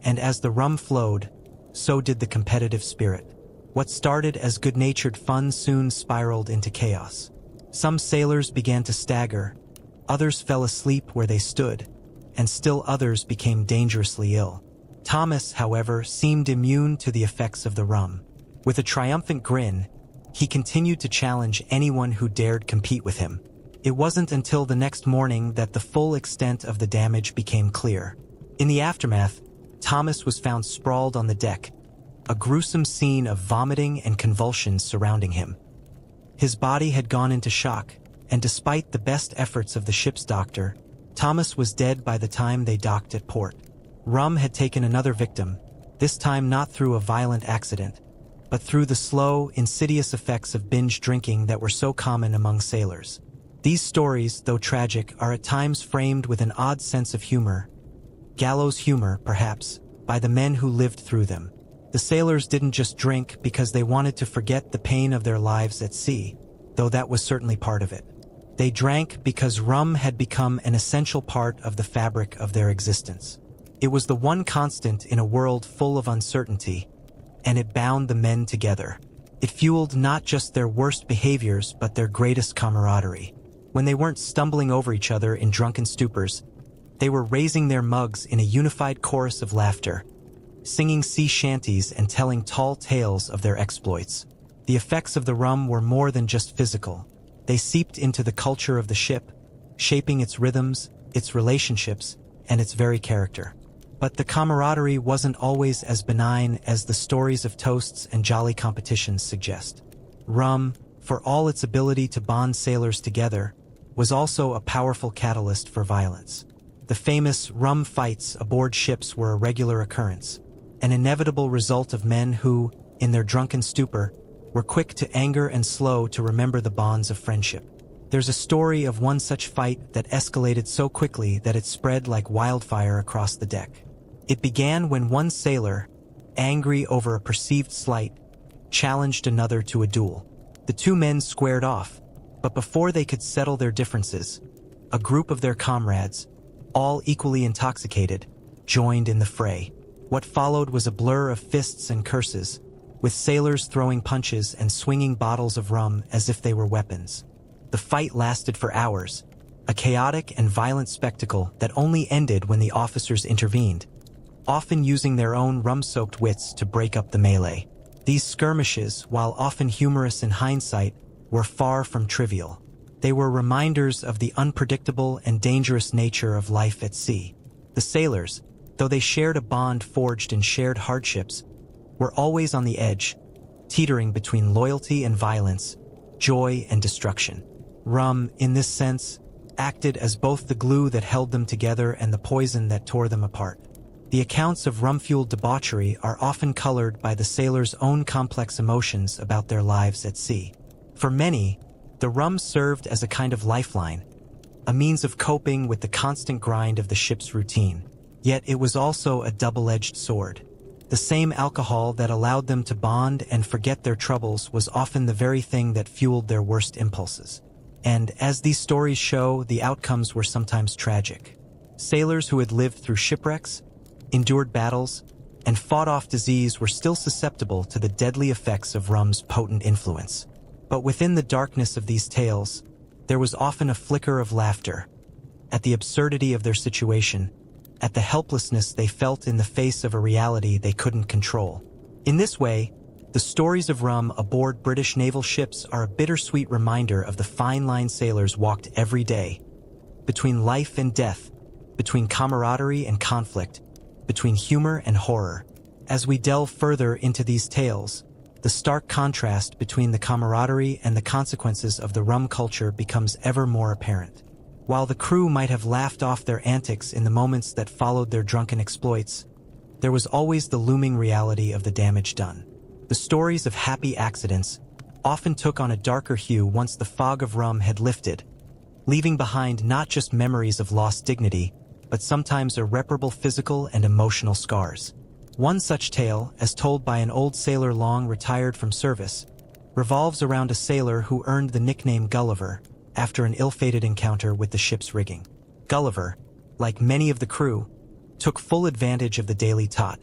A: and as the rum flowed, so did the competitive spirit. What started as good-natured fun soon spiraled into chaos. Some sailors began to stagger, others fell asleep where they stood, and still others became dangerously ill. Thomas, however, seemed immune to the effects of the rum. With a triumphant grin, he continued to challenge anyone who dared compete with him. It wasn't until the next morning that the full extent of the damage became clear. In the aftermath, Thomas was found sprawled on the deck, a gruesome scene of vomiting and convulsions surrounding him. His body had gone into shock, and despite the best efforts of the ship's doctor, Thomas was dead by the time they docked at port. Rum had taken another victim, this time not through a violent accident, but through the slow, insidious effects of binge drinking that were so common among sailors. These stories, though tragic, are at times framed with an odd sense of humor, gallows humor, perhaps, by the men who lived through them. The sailors didn't just drink because they wanted to forget the pain of their lives at sea, though that was certainly part of it. They drank because rum had become an essential part of the fabric of their existence. It was the one constant in a world full of uncertainty, and it bound the men together. It fueled not just their worst behaviors but their greatest camaraderie. When they weren't stumbling over each other in drunken stupors, they were raising their mugs in a unified chorus of laughter, singing sea shanties and telling tall tales of their exploits. The effects of the rum were more than just physical. They seeped into the culture of the ship, shaping its rhythms, its relationships, and its very character. But the camaraderie wasn't always as benign as the stories of toasts and jolly competitions suggest. Rum, for all its ability to bond sailors together, was also a powerful catalyst for violence. The famous rum fights aboard ships were a regular occurrence, an inevitable result of men who, in their drunken stupor, were quick to anger and slow to remember the bonds of friendship. There's a story of one such fight that escalated so quickly that it spread like wildfire across the deck. It began when one sailor, angry over a perceived slight, challenged another to a duel. The two men squared off, but before they could settle their differences, a group of their comrades, all equally intoxicated, joined in the fray. What followed was a blur of fists and curses, with sailors throwing punches and swinging bottles of rum as if they were weapons. The fight lasted for hours, a chaotic and violent spectacle that only ended when the officers intervened, often using their own rum-soaked wits to break up the melee. These skirmishes, while often humorous in hindsight, were far from trivial. They were reminders of the unpredictable and dangerous nature of life at sea. The sailors, though they shared a bond forged in shared hardships, were always on the edge, teetering between loyalty and violence, joy and destruction. Rum, in this sense, acted as both the glue that held them together and the poison that tore them apart. The accounts of rum-fueled debauchery are often colored by the sailors' own complex emotions about their lives at sea. For many, the rum served as a kind of lifeline, a means of coping with the constant grind of the ship's routine. Yet it was also a double-edged sword. The same alcohol that allowed them to bond and forget their troubles was often the very thing that fueled their worst impulses. And as these stories show, the outcomes were sometimes tragic. Sailors who had lived through shipwrecks, endured battles, and fought off disease were still susceptible to the deadly effects of rum's potent influence. But within the darkness of these tales, there was often a flicker of laughter at the absurdity of their situation, at the helplessness they felt in the face of a reality they couldn't control. In this way, the stories of rum aboard British naval ships are a bittersweet reminder of the fine line sailors walked every day, between life and death, between camaraderie and conflict, between humor and horror. As we delve further into these tales, the stark contrast between the camaraderie and the consequences of the rum culture becomes ever more apparent. While the crew might have laughed off their antics in the moments that followed their drunken exploits, there was always the looming reality of the damage done. The stories of happy accidents often took on a darker hue once the fog of rum had lifted, leaving behind not just memories of lost dignity, but sometimes irreparable physical and emotional scars. One such tale, as told by an old sailor long retired from service, revolves around a sailor who earned the nickname Gulliver after an ill-fated encounter with the ship's rigging. Gulliver, like many of the crew, took full advantage of the daily tot,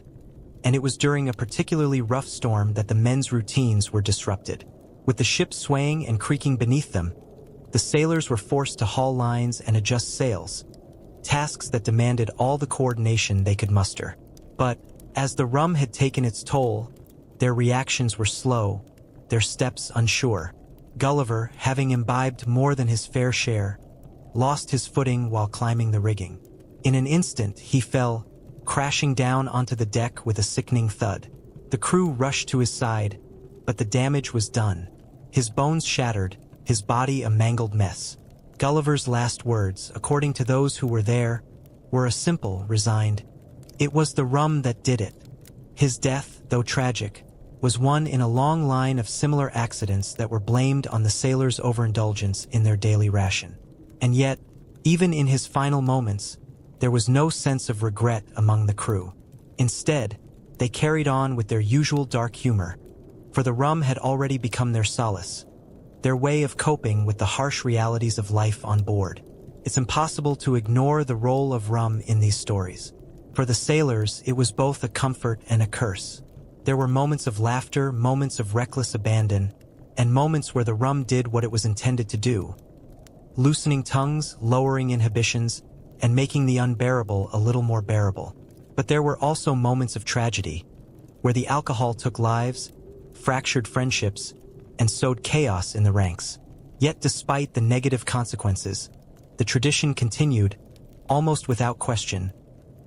A: and it was during a particularly rough storm that the men's routines were disrupted. With the ship swaying and creaking beneath them, the sailors were forced to haul lines and adjust sails, tasks that demanded all the coordination they could muster. But, as the rum had taken its toll, their reactions were slow, their steps unsure. Gulliver, having imbibed more than his fair share, lost his footing while climbing the rigging. In an instant, he fell, crashing down onto the deck with a sickening thud. The crew rushed to his side, but the damage was done. his bones shattered, his body a mangled mess. Gulliver's last words, according to those who were there, were a simple, resigned, "It was the rum that did it." His death, though tragic, was one in a long line of similar accidents that were blamed on the sailors' overindulgence in their daily ration. And yet, even in his final moments, there was no sense of regret among the crew. Instead, they carried on with their usual dark humor, for the rum had already become their solace, their way of coping with the harsh realities of life on board. It's impossible to ignore the role of rum in these stories. For the sailors, it was both a comfort and a curse. There were moments of laughter, moments of reckless abandon, and moments where the rum did what it was intended to do, loosening tongues, lowering inhibitions, and making the unbearable a little more bearable. But there were also moments of tragedy, where the alcohol took lives, fractured friendships, and sowed chaos in the ranks. Yet despite the negative consequences, the tradition continued, almost without question,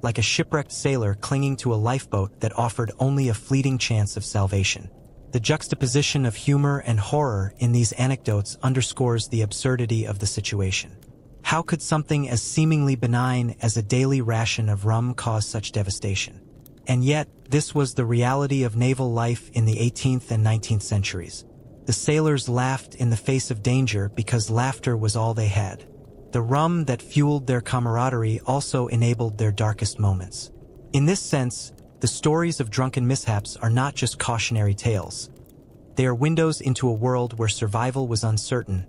A: like a shipwrecked sailor clinging to a lifeboat that offered only a fleeting chance of salvation. The juxtaposition of humor and horror in these anecdotes underscores the absurdity of the situation. How could something as seemingly benign as a daily ration of rum cause such devastation? And yet, this was the reality of naval life in the 18th and 19th centuries. The sailors laughed in the face of danger because laughter was all they had. The rum that fueled their camaraderie also enabled their darkest moments. In this sense, the stories of drunken mishaps are not just cautionary tales. They are windows into a world where survival was uncertain,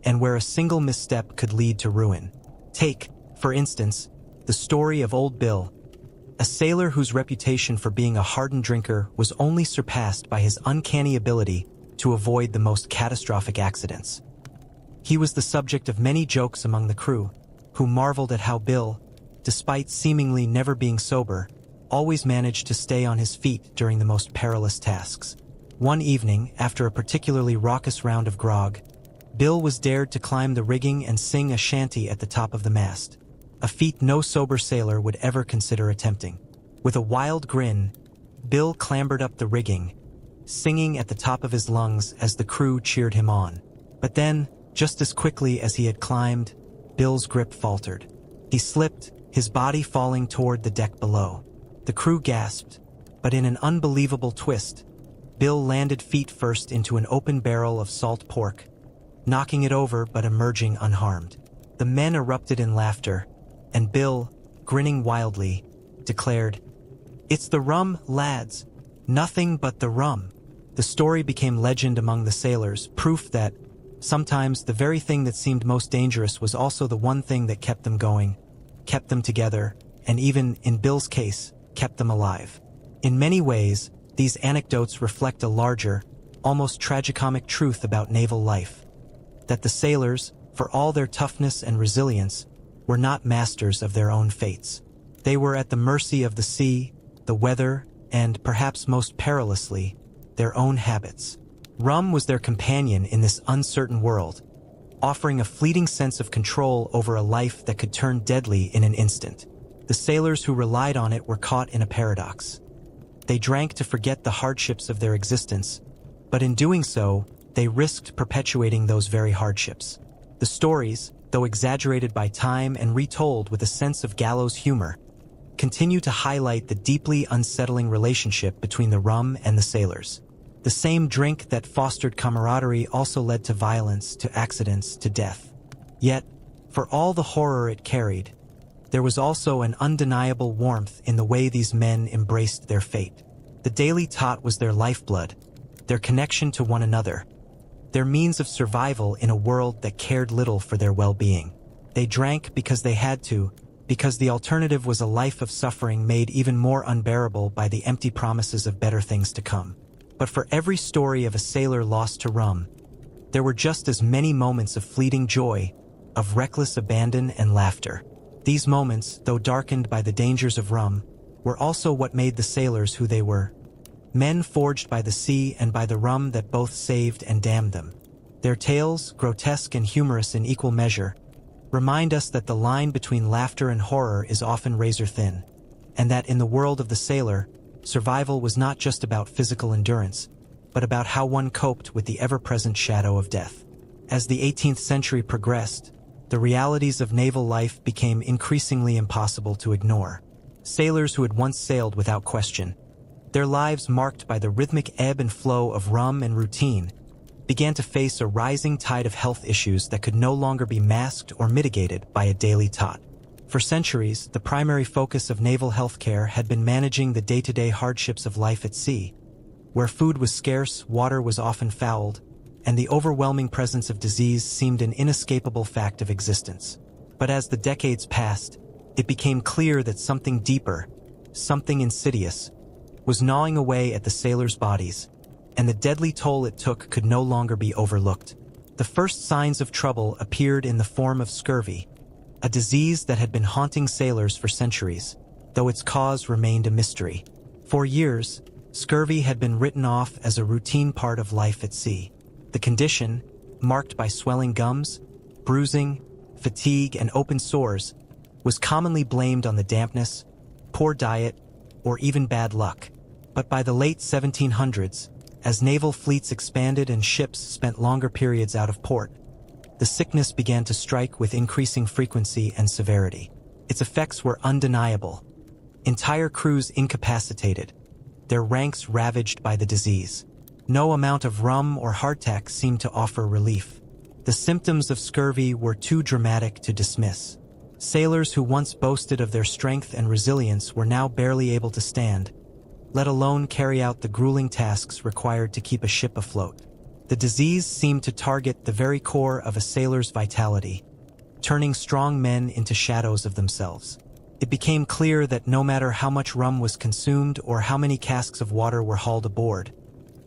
A: and where a single misstep could lead to ruin. Take, for instance, the story of Old Bill, a sailor whose reputation for being a hardened drinker was only surpassed by his uncanny ability to avoid the most catastrophic accidents. He was the subject of many jokes among the crew, who marveled at how Bill, despite seemingly never being sober, always managed to stay on his feet during the most perilous tasks. One evening, after a particularly raucous round of grog, Bill was dared to climb the rigging and sing a shanty at the top of the mast, a feat no sober sailor would ever consider attempting. With a wild grin, Bill clambered up the rigging, singing at the top of his lungs as the crew cheered him on. But then, just as quickly as he had climbed, Bill's grip faltered. He slipped, his body falling toward the deck below. The crew gasped, but in an unbelievable twist, Bill landed feet first into an open barrel of salt pork, knocking it over but emerging unharmed. The men erupted in laughter, and Bill, grinning wildly, declared, "It's the rum, lads. Nothing but the rum." The story became legend among the sailors, proof that sometimes the very thing that seemed most dangerous was also the one thing that kept them going, kept them together, and even, in Bill's case, kept them alive. In many ways, these anecdotes reflect a larger, almost tragicomic truth about naval life. That the sailors, for all their toughness and resilience, were not masters of their own fates. They were at the mercy of the sea, the weather, and, perhaps most perilously, their own habits. Rum was their companion in this uncertain world, offering a fleeting sense of control over a life that could turn deadly in an instant. The sailors who relied on it were caught in a paradox. They drank to forget the hardships of their existence, but in doing so, they risked perpetuating those very hardships. The stories, though exaggerated by time and retold with a sense of gallows humor, continue to highlight the deeply unsettling relationship between the rum and the sailors. The same drink that fostered camaraderie also led to violence, to accidents, to death. Yet, for all the horror it carried, there was also an undeniable warmth in the way these men embraced their fate. The daily tot was their lifeblood, their connection to one another, their means of survival in a world that cared little for their well-being. They drank because they had to, because the alternative was a life of suffering made even more unbearable by the empty promises of better things to come. But for every story of a sailor lost to rum, there were just as many moments of fleeting joy, of reckless abandon and laughter. These moments, though darkened by the dangers of rum, were also what made the sailors who they were. Men forged by the sea and by the rum that both saved and damned them. Their tales, grotesque and humorous in equal measure, remind us that the line between laughter and horror is often razor-thin, and that in the world of the sailor, survival was not just about physical endurance, but about how one coped with the ever-present shadow of death. As the 18th century progressed, the realities of naval life became increasingly impossible to ignore. Sailors who had once sailed without question, their lives marked by the rhythmic ebb and flow of rum and routine, began to face a rising tide of health issues that could no longer be masked or mitigated by a daily tot. For centuries, the primary focus of naval healthcare had been managing the day-to-day hardships of life at sea, where food was scarce, water was often fouled, and the overwhelming presence of disease seemed an inescapable fact of existence. But as the decades passed, it became clear that something deeper, something insidious, was gnawing away at the sailors' bodies, and the deadly toll it took could no longer be overlooked. The first signs of trouble appeared in the form of scurvy, a disease that had been haunting sailors for centuries, though its cause remained a mystery. For years, scurvy had been written off as a routine part of life at sea. The condition, marked by swelling gums, bruising, fatigue, and open sores, was commonly blamed on the dampness, poor diet, or even bad luck. But by the late 1700s, as naval fleets expanded and ships spent longer periods out of port, the sickness began to strike with increasing frequency and severity. Its effects were undeniable. Entire crews incapacitated, their ranks ravaged by the disease. No amount of rum or hardtack seemed to offer relief. The symptoms of scurvy were too dramatic to dismiss. Sailors who once boasted of their strength and resilience were now barely able to stand, let alone carry out the grueling tasks required to keep a ship afloat. The disease seemed to target the very core of a sailor's vitality, turning strong men into shadows of themselves. It became clear that no matter how much rum was consumed or how many casks of water were hauled aboard,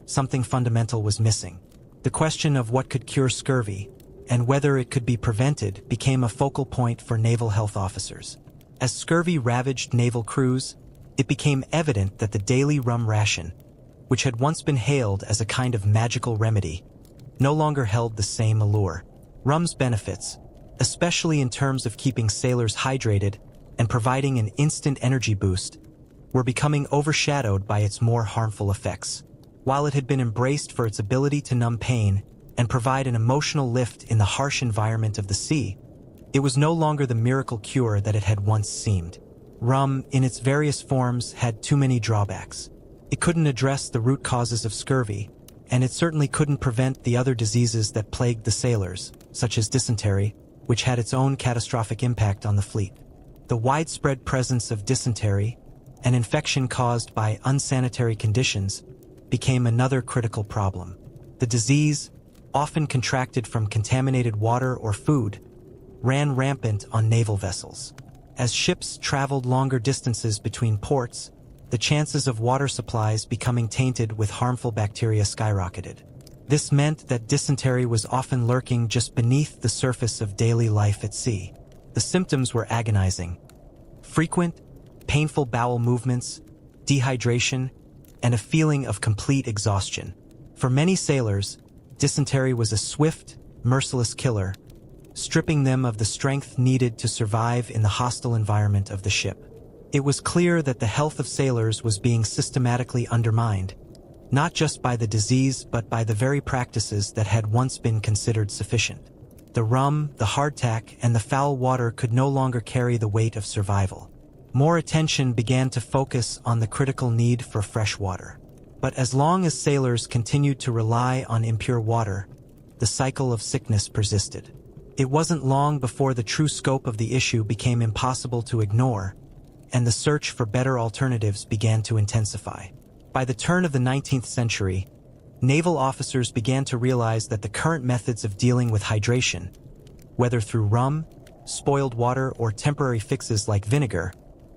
A: something fundamental was missing. The question of what could cure scurvy, and whether it could be prevented, became a focal point for naval health officers. As scurvy ravaged naval crews, it became evident that the daily rum ration, which had once been hailed as a kind of magical remedy, no longer held the same allure. Rum's benefits, especially in terms of keeping sailors hydrated and providing an instant energy boost, were becoming overshadowed by its more harmful effects. While it had been embraced for its ability to numb pain and provide an emotional lift in the harsh environment of the sea, it was no longer the miracle cure that it had once seemed. Rum, in its various forms, had too many drawbacks. It couldn't address the root causes of scurvy, and it certainly couldn't prevent the other diseases that plagued the sailors, such as dysentery, which had its own catastrophic impact on the fleet. The widespread presence of dysentery, an infection caused by unsanitary conditions, became another critical problem. The disease, often contracted from contaminated water or food, ran rampant on naval vessels. As ships traveled longer distances between ports, the chances of water supplies becoming tainted with harmful bacteria skyrocketed. This meant that dysentery was often lurking just beneath the surface of daily life at sea. The symptoms were agonizing: frequent, painful bowel movements, dehydration, and a feeling of complete exhaustion. For many sailors, dysentery was a swift, merciless killer, stripping them of the strength needed to survive in the hostile environment of the ship. It was clear that the health of sailors was being systematically undermined, not just by the disease but by the very practices that had once been considered sufficient. The rum, the hardtack, and the foul water could no longer carry the weight of survival. More attention began to focus on the critical need for fresh water. But as long as sailors continued to rely on impure water, the cycle of sickness persisted. It wasn't long before the true scope of the issue became impossible to ignore, and the search for better alternatives began to intensify. By the turn of the 19th century, naval officers began to realize that the current methods of dealing with hydration, whether through rum, spoiled water, or temporary fixes like vinegar,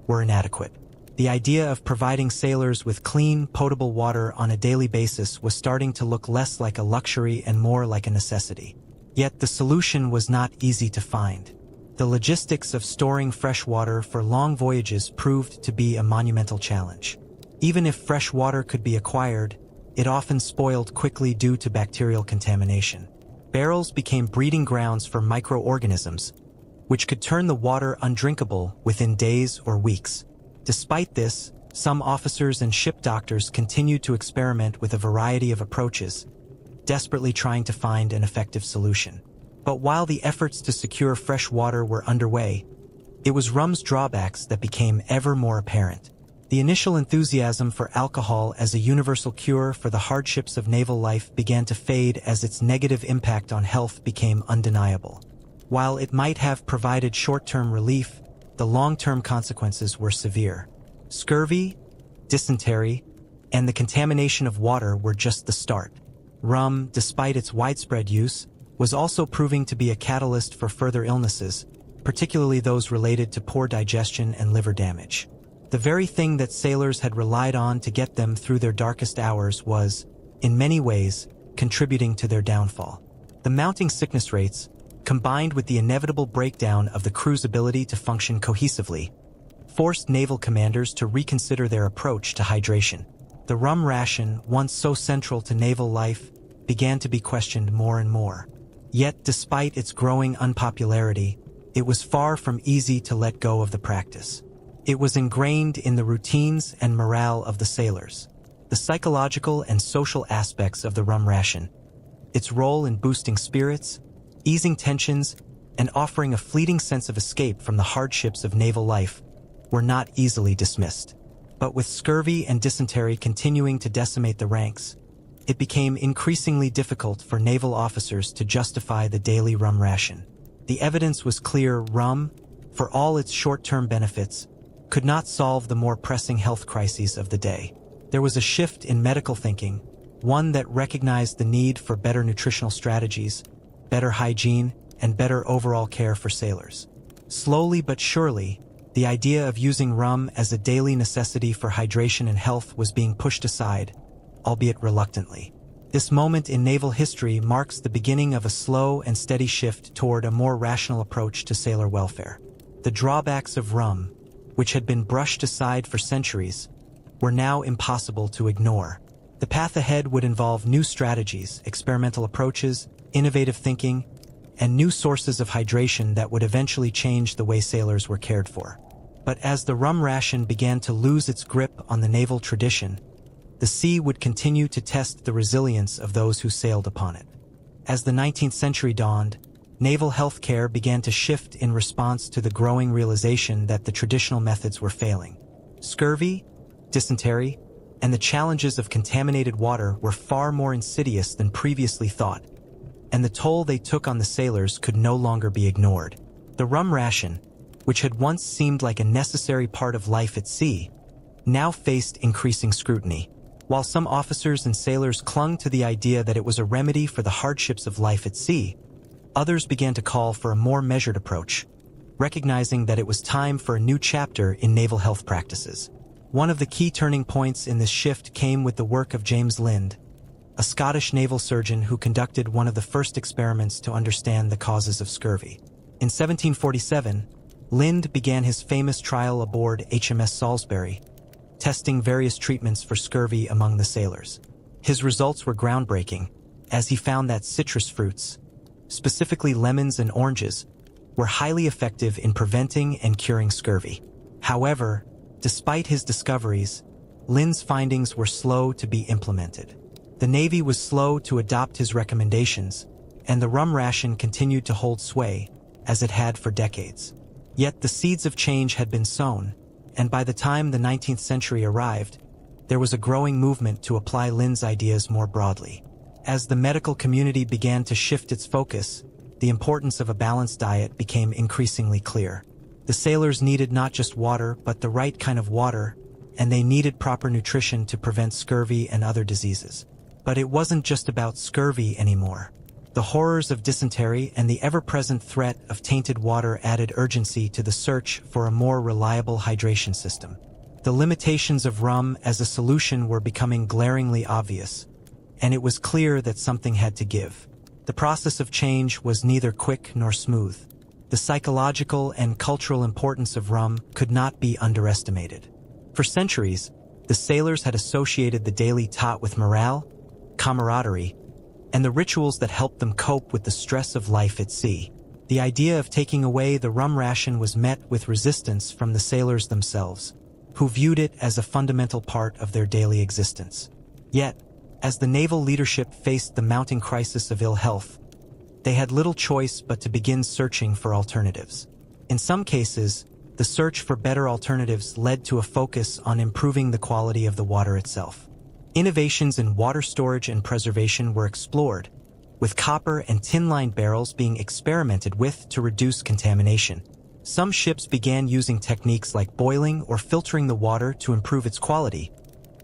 A: were inadequate. The idea of providing sailors with clean, potable water on a daily basis was starting to look less like a luxury and more like a necessity. Yet the solution was not easy to find. The logistics of storing fresh water for long voyages proved to be a monumental challenge. Even if fresh water could be acquired, it often spoiled quickly due to bacterial contamination. Barrels became breeding grounds for microorganisms, which could turn the water undrinkable within days or weeks. Despite this, Some officers and ship doctors continued to experiment with a variety of approaches, desperately trying to find an effective solution. But while the efforts to secure fresh water were underway, it was rum's drawbacks that became ever more apparent. The initial enthusiasm for alcohol as a universal cure for the hardships of naval life began to fade as its negative impact on health became undeniable. While it might have provided short-term relief, the long-term consequences were severe. Scurvy, dysentery, and the contamination of water were just the start. Rum, despite its widespread use, was also proving to be a catalyst for further illnesses, particularly those related to poor digestion and liver damage. The very thing that sailors had relied on to get them through their darkest hours was, in many ways, contributing to their downfall. The mounting sickness rates, combined with the inevitable breakdown of the crew's ability to function cohesively, forced naval commanders to reconsider their approach to hydration. The rum ration, once so central to naval life, began to be questioned more and more. Yet, despite its growing unpopularity, it was far from easy to let go of the practice. It was ingrained in the routines and morale of the sailors. The psychological and social aspects of the rum ration, its role in boosting spirits, easing tensions, and offering a fleeting sense of escape from the hardships of naval life, were not easily dismissed. But with scurvy and dysentery continuing to decimate the ranks, it became increasingly difficult for naval officers to justify the daily rum ration. The evidence was clear: rum, for all its short-term benefits, could not solve the more pressing health crises of the day. There was a shift in medical thinking, one that recognized the need for better nutritional strategies, better hygiene, and better overall care for sailors. Slowly but surely, the idea of using rum as a daily necessity for hydration and health was being pushed aside, albeit reluctantly. This moment in naval history marks the beginning of a slow and steady shift toward a more rational approach to sailor welfare. The drawbacks of rum, which had been brushed aside for centuries, were now impossible to ignore. The path ahead would involve new strategies, experimental approaches, innovative thinking, and new sources of hydration that would eventually change the way sailors were cared for. But as the rum ration began to lose its grip on the naval tradition, the sea would continue to test the resilience of those who sailed upon it. As the 19th century dawned, naval health care began to shift in response to the growing realization that the traditional methods were failing. Scurvy, dysentery, and the challenges of contaminated water were far more insidious than previously thought, and the toll they took on the sailors could no longer be ignored. The rum ration, which had once seemed like a necessary part of life at sea, now faced increasing scrutiny. While some officers and sailors clung to the idea that it was a remedy for the hardships of life at sea, others began to call for a more measured approach, recognizing that it was time for a new chapter in naval health practices. One of the key turning points in this shift came with the work of James Lind, a Scottish naval surgeon who conducted one of the first experiments to understand the causes of scurvy. In 1747, Lind began his famous trial aboard HMS Salisbury, testing various treatments for scurvy among the sailors. His results were groundbreaking, as he found that citrus fruits, specifically lemons and oranges, were highly effective in preventing and curing scurvy. However, despite his discoveries, Lind's findings were slow to be implemented. The Navy was slow to adopt his recommendations, and the rum ration continued to hold sway, as it had for decades. Yet the seeds of change had been sown, and by the time the 19th century arrived, there was a growing movement to apply Lind's ideas more broadly. As the medical community began to shift its focus, the importance of a balanced diet became increasingly clear. The sailors needed not just water, but the right kind of water, and they needed proper nutrition to prevent scurvy and other diseases. But it wasn't just about scurvy anymore. The horrors of dysentery and the ever-present threat of tainted water added urgency to the search for a more reliable hydration system. The limitations of rum as a solution were becoming glaringly obvious, and it was clear that something had to give. The process of change was neither quick nor smooth. The psychological and cultural importance of rum could not be underestimated. For centuries, the sailors had associated the daily tot with morale, camaraderie, and the rituals that helped them cope with the stress of life at sea. The idea of taking away the rum ration was met with resistance from the sailors themselves. who viewed it as a fundamental part of their daily existence. Yet, as the naval leadership faced the mounting crisis of ill health, they had little choice but to begin searching for alternatives. In some cases, the search for better alternatives led to a focus on improving the quality of the water itself. Innovations in water storage and preservation were explored, with copper and tin-lined barrels being experimented with to reduce contamination. Some ships began using techniques like boiling or filtering the water to improve its quality,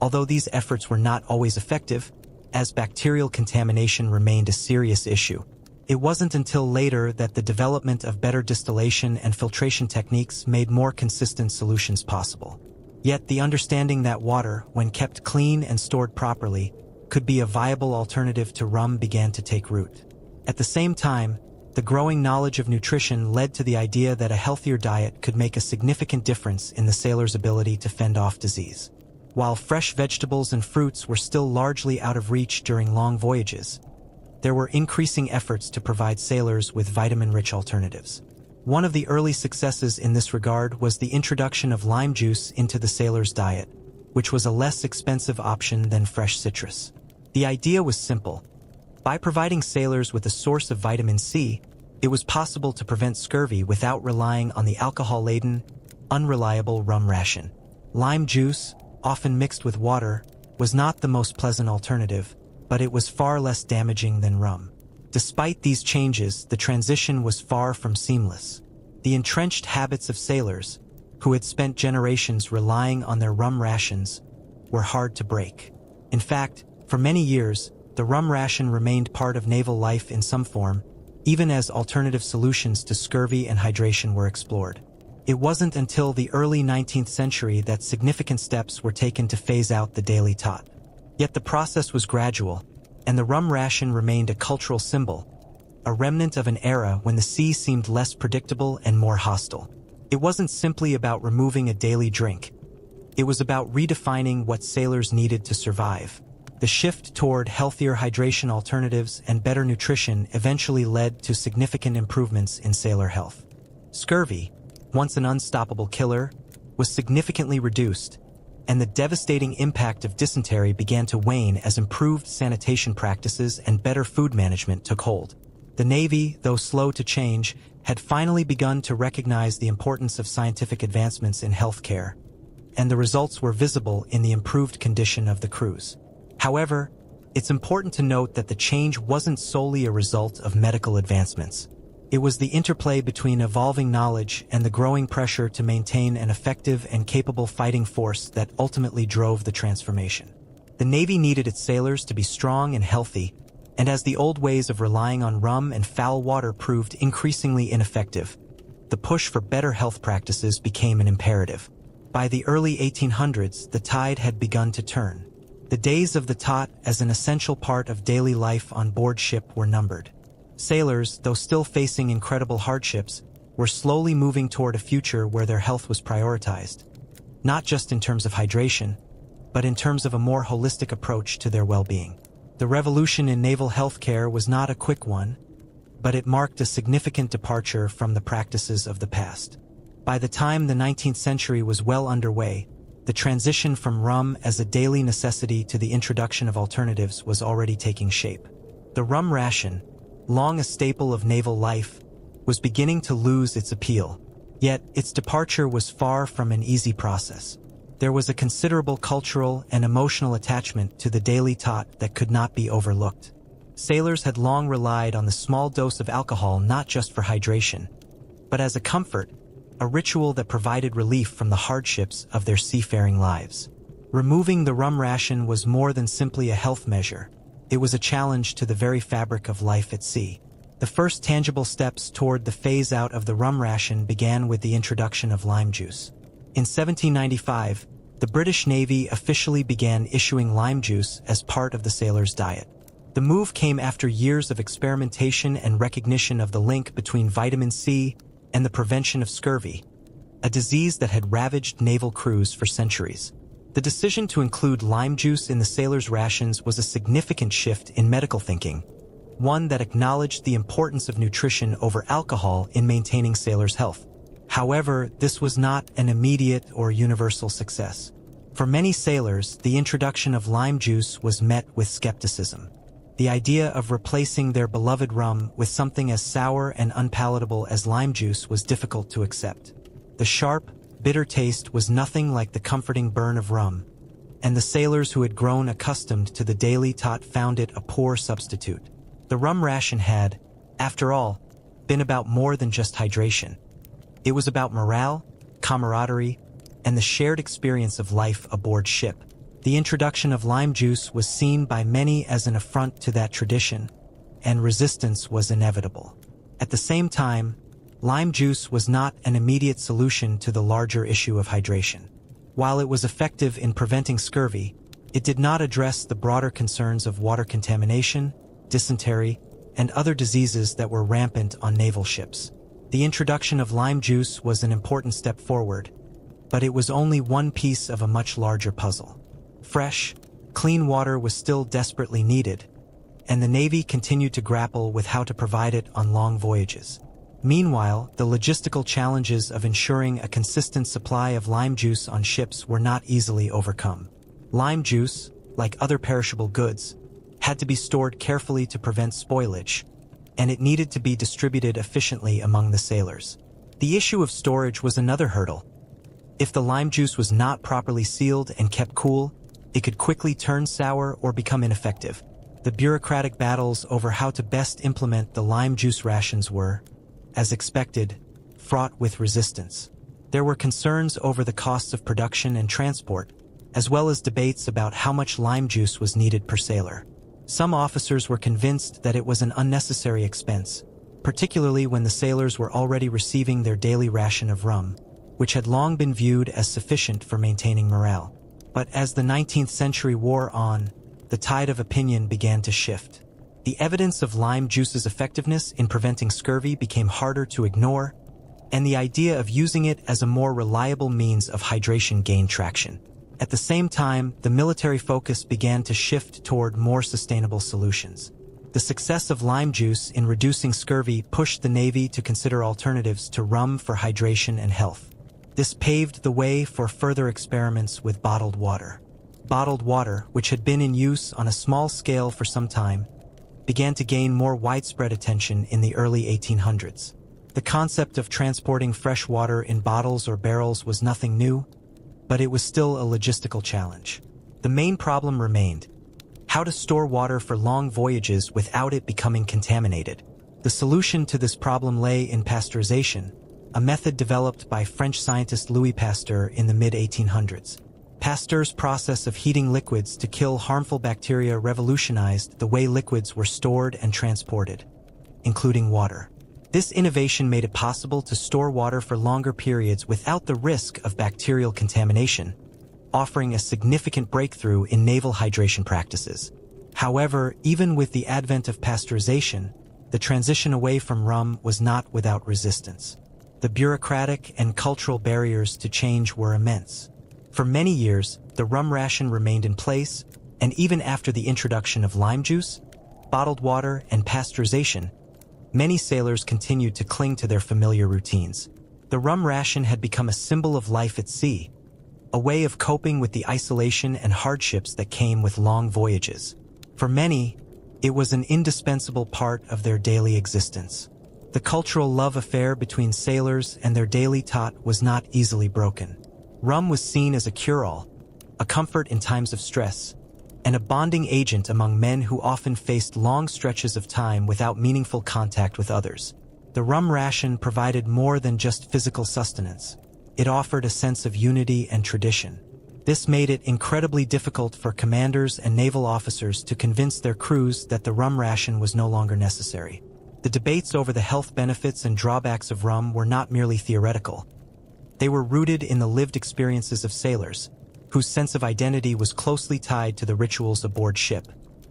A: although these efforts were not always effective, as bacterial contamination remained a serious issue. It wasn't until later that the development of better distillation and filtration techniques made more consistent solutions possible. Yet the understanding that water, when kept clean and stored properly, could be a viable alternative to rum began to take root. At the same time, the growing knowledge of nutrition led to the idea that a healthier diet could make a significant difference in the sailors' ability to fend off disease. While fresh vegetables and fruits were still largely out of reach during long voyages, there were increasing efforts to provide sailors with vitamin-rich alternatives. One of the early successes in this regard was the introduction of lime juice into the sailors' diet, which was a less expensive option than fresh citrus. The idea was simple. By providing sailors with a source of vitamin C, it was possible to prevent scurvy without relying on the alcohol-laden, unreliable rum ration. Lime juice, often mixed with water, was not the most pleasant alternative, but it was far less damaging than rum. Despite these changes, the transition was far from seamless. The entrenched habits of sailors, who had spent generations relying on their rum rations, were hard to break. In fact, for many years, the rum ration remained part of naval life in some form, even as alternative solutions to scurvy and hydration were explored. It wasn't until the early 19th century that significant steps were taken to phase out the daily tot. Yet the process was gradual, and the rum ration remained a cultural symbol, a remnant of an era when the sea seemed less predictable and more hostile. It wasn't simply about removing a daily drink. It was about redefining what sailors needed to survive. The shift toward healthier hydration alternatives and better nutrition eventually led to significant improvements in sailor health. Scurvy, once an unstoppable killer, was significantly reduced, and the devastating impact of dysentery began to wane as improved sanitation practices and better food management took hold. The Navy, though slow to change, had finally begun to recognize the importance of scientific advancements in healthcare, and the results were visible in the improved condition of the crews. However, it's important to note that the change wasn't solely a result of medical advancements. It was the interplay between evolving knowledge and the growing pressure to maintain an effective and capable fighting force that ultimately drove the transformation. The Navy needed its sailors to be strong and healthy, and as the old ways of relying on rum and foul water proved increasingly ineffective, the push for better health practices became an imperative. By the early 1800s, the tide had begun to turn. The days of the tot as an essential part of daily life on board ship were numbered. Sailors, though still facing incredible hardships, were slowly moving toward a future where their health was prioritized, not just in terms of hydration, but in terms of a more holistic approach to their well-being. The revolution in naval healthcare was not a quick one, but it marked a significant departure from the practices of the past. By the time the 19th century was well underway, the transition from rum as a daily necessity to the introduction of alternatives was already taking shape. The rum ration, long a staple of naval life, was beginning to lose its appeal. Yet, its departure was far from an easy process. There was a considerable cultural and emotional attachment to the daily tot that could not be overlooked. Sailors had long relied on the small dose of alcohol not just for hydration, but as a comfort, a ritual that provided relief from the hardships of their seafaring lives. Removing the rum ration was more than simply a health measure. It was a challenge to the very fabric of life at sea. The first tangible steps toward the phase-out of the rum ration began with the introduction of lime juice. In 1795, the British Navy officially began issuing lime juice as part of the sailors' diet. The move came after years of experimentation and recognition of the link between vitamin C and the prevention of scurvy, a disease that had ravaged naval crews for centuries. The decision to include lime juice in the sailors' rations was a significant shift in medical thinking, one that acknowledged the importance of nutrition over alcohol in maintaining sailors' health. However, this was not an immediate or universal success. For many sailors, the introduction of lime juice was met with skepticism. The idea of replacing their beloved rum with something as sour and unpalatable as lime juice was difficult to accept. The sharp, bitter taste was nothing like the comforting burn of rum, and the sailors who had grown accustomed to the daily tot found it a poor substitute. The rum ration had, after all, been about more than just hydration. It was about morale, camaraderie, and the shared experience of life aboard ship. The introduction of lime juice was seen by many as an affront to that tradition, and resistance was inevitable. At the same time, lime juice was not an immediate solution to the larger issue of hydration. While it was effective in preventing scurvy, it did not address the broader concerns of water contamination, dysentery, and other diseases that were rampant on naval ships. The introduction of lime juice was an important step forward, but it was only one piece of a much larger puzzle. Fresh, clean water was still desperately needed, and the Navy continued to grapple with how to provide it on long voyages. Meanwhile, the logistical challenges of ensuring a consistent supply of lime juice on ships were not easily overcome. Lime juice, like other perishable goods, had to be stored carefully to prevent spoilage, and it needed to be distributed efficiently among the sailors. The issue of storage was another hurdle. If the lime juice was not properly sealed and kept cool, it could quickly turn sour or become ineffective. The bureaucratic battles over how to best implement the lime juice rations were, as expected, fraught with resistance. There were concerns over the costs of production and transport, as well as debates about how much lime juice was needed per sailor. Some officers were convinced that it was an unnecessary expense, particularly when the sailors were already receiving their daily ration of rum, which had long been viewed as sufficient for maintaining morale. But as the 19th century wore on, the tide of opinion began to shift. The evidence of lime juice's effectiveness in preventing scurvy became harder to ignore, and the idea of using it as a more reliable means of hydration gained traction. At the same time, the military focus began to shift toward more sustainable solutions. The success of lime juice in reducing scurvy pushed the Navy to consider alternatives to rum for hydration and health. This paved the way for further experiments with bottled water. Bottled water, which had been in use on a small scale for some time, began to gain more widespread attention in the early 1800s. The concept of transporting fresh water in bottles or barrels was nothing new, but it was still a logistical challenge. The main problem remained: how to store water for long voyages without it becoming contaminated. The solution to this problem lay in pasteurization, a method developed by French scientist Louis Pasteur in the mid-1800s. Pasteur's process of heating liquids to kill harmful bacteria revolutionized the way liquids were stored and transported, including water. This innovation made it possible to store water for longer periods without the risk of bacterial contamination, offering a significant breakthrough in naval hydration practices. However, even with the advent of pasteurization, the transition away from rum was not without resistance. The bureaucratic and cultural barriers to change were immense. For many years, the rum ration remained in place, and even after the introduction of lime juice, bottled water, and pasteurization, many sailors continued to cling to their familiar routines. The rum ration had become a symbol of life at sea, a way of coping with the isolation and hardships that came with long voyages. For many, it was an indispensable part of their daily existence. The cultural love affair between sailors and their daily tot was not easily broken. Rum was seen as a cure-all, a comfort in times of stress, and a bonding agent among men who often faced long stretches of time without meaningful contact with others. The rum ration provided more than just physical sustenance. It offered a sense of unity and tradition. This made it incredibly difficult for commanders and naval officers to convince their crews that the rum ration was no longer necessary. The debates over the health benefits and drawbacks of rum were not merely theoretical. They were rooted in the lived experiences of sailors, whose sense of identity was closely tied to the rituals aboard ship.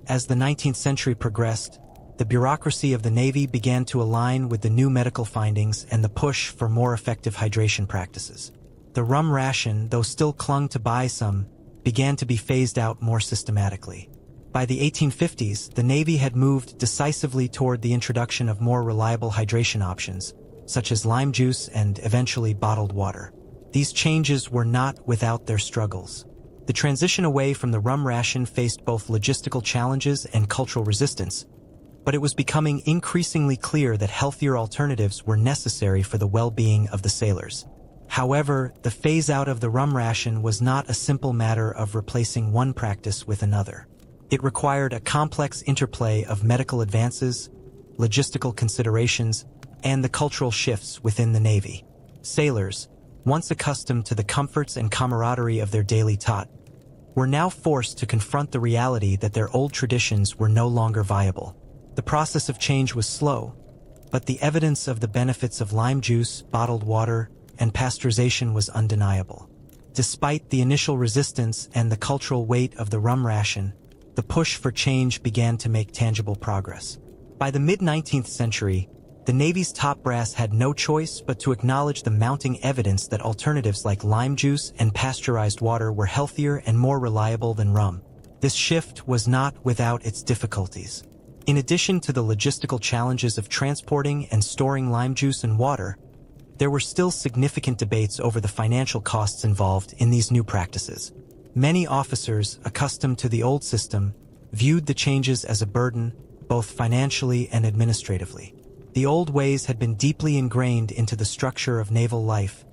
A: As the 19th century progressed, the bureaucracy of the Navy began to align with the new medical findings and the push for more effective hydration practices. The rum ration, though still clung to by some, began to be phased out more systematically. By the 1850s, the Navy had moved decisively toward the introduction of more reliable hydration options, such as lime juice and eventually bottled water. These changes were not without their struggles. The transition away from the rum ration faced both logistical challenges and cultural resistance, but it was becoming increasingly clear that healthier alternatives were necessary for the well-being of the sailors. However, the phase-out of the rum ration was not a simple matter of replacing one practice with another. It required a complex interplay of medical advances, logistical considerations, and the cultural shifts within the Navy. Sailors, once accustomed to the comforts and camaraderie of their daily tot, were now forced to confront the reality that their old traditions were no longer viable. The process of change was slow, but the evidence of the benefits of lime juice, bottled water, and pasteurization was undeniable. Despite the initial resistance and the cultural weight of the rum ration, the push for change began to make tangible progress. By the mid-19th century, the Navy's top brass had no choice but to acknowledge the mounting evidence that alternatives like lime juice and pasteurized water were healthier and more reliable than rum. This shift was not without its difficulties. In addition to the logistical challenges of transporting and storing lime juice and water, there were still significant debates over the financial costs involved in these new practices. Many officers, accustomed to the old system, viewed the changes as a burden, both financially and administratively. The old ways had been deeply ingrained into the structure of naval life,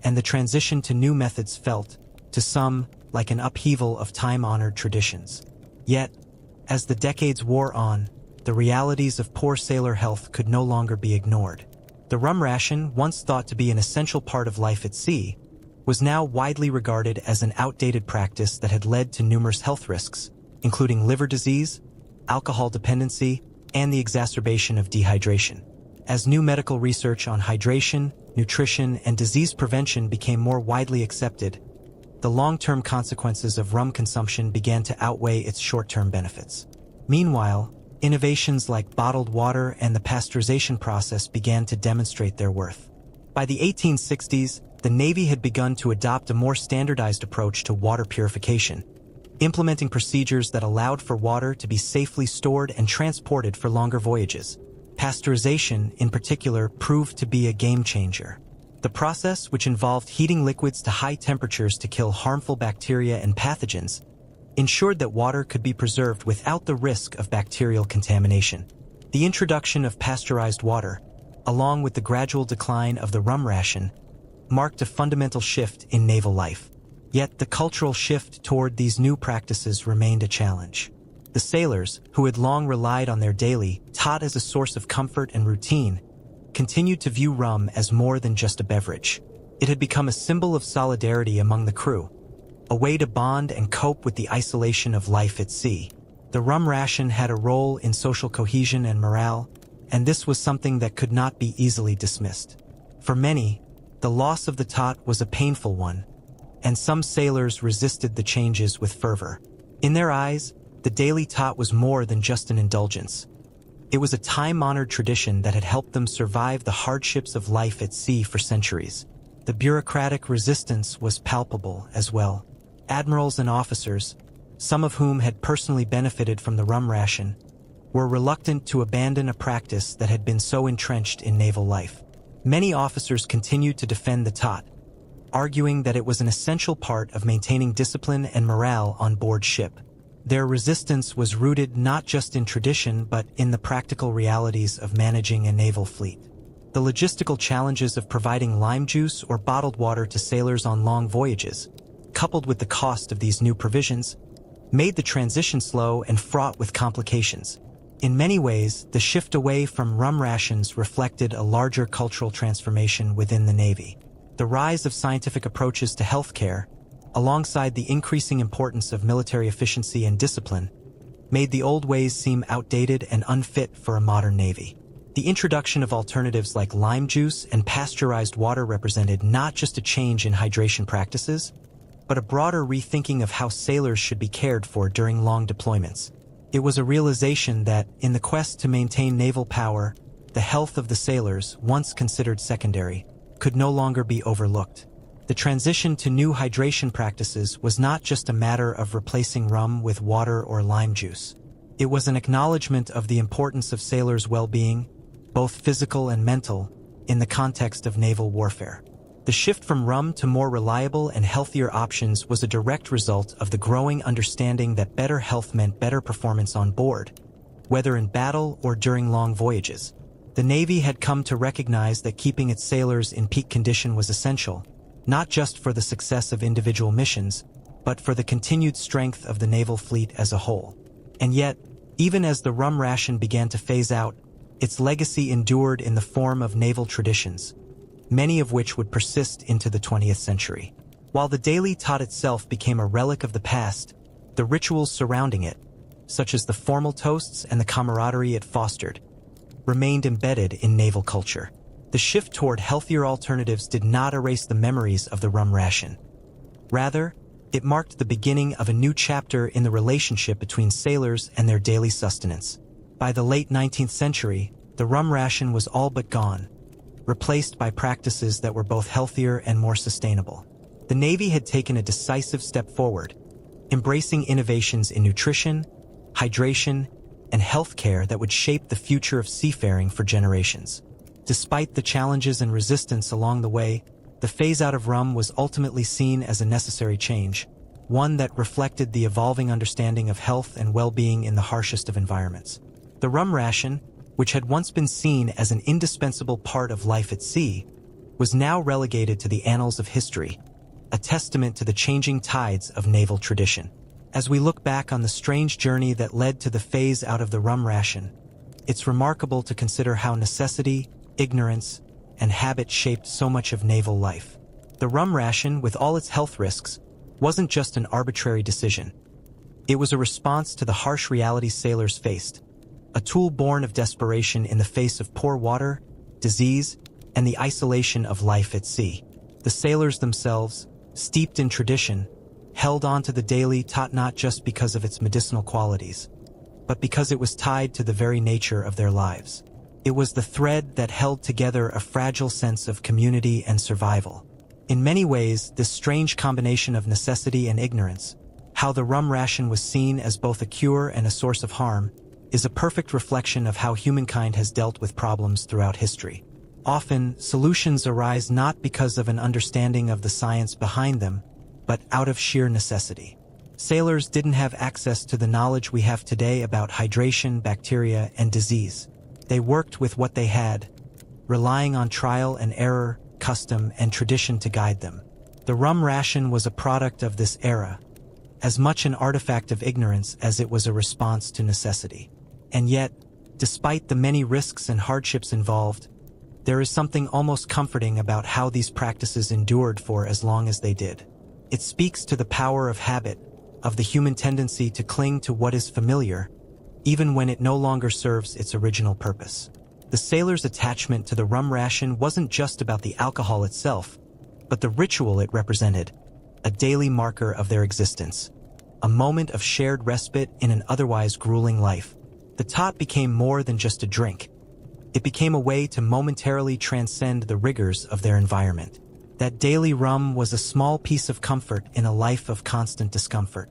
A: and the transition to new methods felt, to some, like an upheaval of time-honored traditions. Yet, as the decades wore on, the realities of poor sailor health could no longer be ignored. The rum ration, once thought to be an essential part of life at sea, was now widely regarded as an outdated practice that had led to numerous health risks, including liver disease, alcohol dependency, and the exacerbation of dehydration. As new medical research on hydration, nutrition, and disease prevention became more widely accepted, the long-term consequences of rum consumption began to outweigh its short-term benefits. Meanwhile, innovations like bottled water and the pasteurization process began to demonstrate their worth. By the 1860s, the Navy had begun to adopt a more standardized approach to water purification, implementing procedures that allowed for water to be safely stored and transported for longer voyages. Pasteurization, in particular, proved to be a game-changer. The process, which involved heating liquids to high temperatures to kill harmful bacteria and pathogens, ensured that water could be preserved without the risk of bacterial contamination. The introduction of pasteurized water, along with the gradual decline of the rum ration, marked a fundamental shift in naval life. Yet the cultural shift toward these new practices remained a challenge. The sailors, who had long relied on their daily tot as a source of comfort and routine, continued to view rum as more than just a beverage. It had become a symbol of solidarity among the crew, a way to bond and cope with the isolation of life at sea. The rum ration had a role in social cohesion and morale, and this was something that could not be easily dismissed. For many, the loss of the tot was a painful one, and some sailors resisted the changes with fervor. In their eyes, the daily tot was more than just an indulgence. It was a time-honored tradition that had helped them survive the hardships of life at sea for centuries. The bureaucratic resistance was palpable as well. Admirals and officers, some of whom had personally benefited from the rum ration, were reluctant to abandon a practice that had been so entrenched in naval life. Many officers continued to defend the tot, arguing that it was an essential part of maintaining discipline and morale on board ship. Their resistance was rooted not just in tradition but in the practical realities of managing a naval fleet. The logistical challenges of providing lime juice or bottled water to sailors on long voyages, coupled with the cost of these new provisions, made the transition slow and fraught with complications. In many ways, the shift away from rum rations reflected a larger cultural transformation within the Navy. The rise of scientific approaches to healthcare, alongside the increasing importance of military efficiency and discipline, made the old ways seem outdated and unfit for a modern Navy. The introduction of alternatives like lime juice and pasteurized water represented not just a change in hydration practices, but a broader rethinking of how sailors should be cared for during long deployments. It was a realization that, in the quest to maintain naval power, the health of the sailors, once considered secondary, could no longer be overlooked. The transition to new hydration practices was not just a matter of replacing rum with water or lime juice. It was an acknowledgement of the importance of sailors' well-being, both physical and mental, in the context of naval warfare. The shift from rum to more reliable and healthier options was a direct result of the growing understanding that better health meant better performance on board, whether in battle or during long voyages. The Navy had come to recognize that keeping its sailors in peak condition was essential, not just for the success of individual missions, but for the continued strength of the naval fleet as a whole. And yet, even as the rum ration began to phase out, its legacy endured in the form of naval traditions, many of which would persist into the 20th century. While the daily tot itself became a relic of the past, the rituals surrounding it, such as the formal toasts and the camaraderie it fostered, remained embedded in naval culture. The shift toward healthier alternatives did not erase the memories of the rum ration. Rather, it marked the beginning of a new chapter in the relationship between sailors and their daily sustenance. By the late 19th century, the rum ration was all but gone, replaced by practices that were both healthier and more sustainable. The Navy had taken a decisive step forward, embracing innovations in nutrition, hydration, and healthcare that would shape the future of seafaring for generations. Despite the challenges and resistance along the way, the phase-out of rum was ultimately seen as a necessary change, one that reflected the evolving understanding of health and well-being in the harshest of environments. The rum ration, which had once been seen as an indispensable part of life at sea, was now relegated to the annals of history, a testament to the changing tides of naval tradition. As we look back on the strange journey that led to the phase out of the rum ration, it's remarkable to consider how necessity, ignorance, and habit shaped so much of naval life. The rum ration, with all its health risks, wasn't just an arbitrary decision. It was a response to the harsh realities sailors faced, a tool born of desperation in the face of poor water, disease, and the isolation of life at sea. The sailors themselves, steeped in tradition, held on to the daily tot not just because of its medicinal qualities, but because it was tied to the very nature of their lives. It was the thread that held together a fragile sense of community and survival. In many ways, this strange combination of necessity and ignorance, how the rum ration was seen as both a cure and a source of harm, is a perfect reflection of how humankind has dealt with problems throughout history. Often, solutions arise not because of an understanding of the science behind them, but out of sheer necessity. Sailors didn't have access to the knowledge we have today about hydration, bacteria, and disease. They worked with what they had, relying on trial and error, custom, and tradition to guide them. The rum ration was a product of this era, as much an artifact of ignorance as it was a response to necessity. And yet, despite the many risks and hardships involved, there is something almost comforting about how these practices endured for as long as they did. It speaks to the power of habit, of the human tendency to cling to what is familiar, even when it no longer serves its original purpose. The sailors' attachment to the rum ration wasn't just about the alcohol itself, but the ritual it represented, a daily marker of their existence, a moment of shared respite in an otherwise grueling life. The tot became more than just a drink. It became a way to momentarily transcend the rigors of their environment. That daily rum was a small piece of comfort in a life of constant discomfort.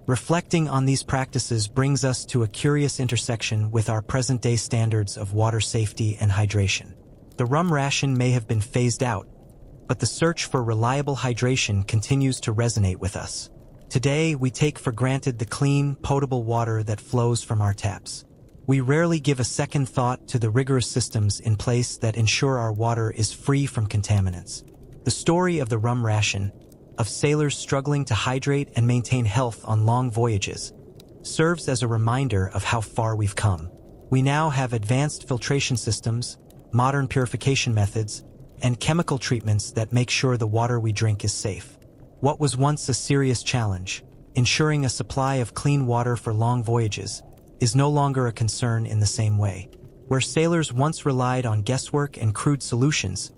A: Reflecting on these practices brings us to a curious intersection with our present-day standards of water safety and hydration. The rum ration may have been phased out, but the search for reliable hydration continues to resonate with us. Today, we take for granted the clean, potable water that flows from our taps. We rarely give a second thought to the rigorous systems in place that ensure our water is free from contaminants. The story of the rum ration, of sailors struggling to hydrate and maintain health on long voyages, serves as a reminder of how far we've come. We now have advanced filtration systems, modern purification methods, and chemical treatments that make sure the water we drink is safe. What was once a serious challenge, ensuring a supply of clean water for long voyages, is no longer a concern in the same way. Where sailors once relied on guesswork and crude solutions,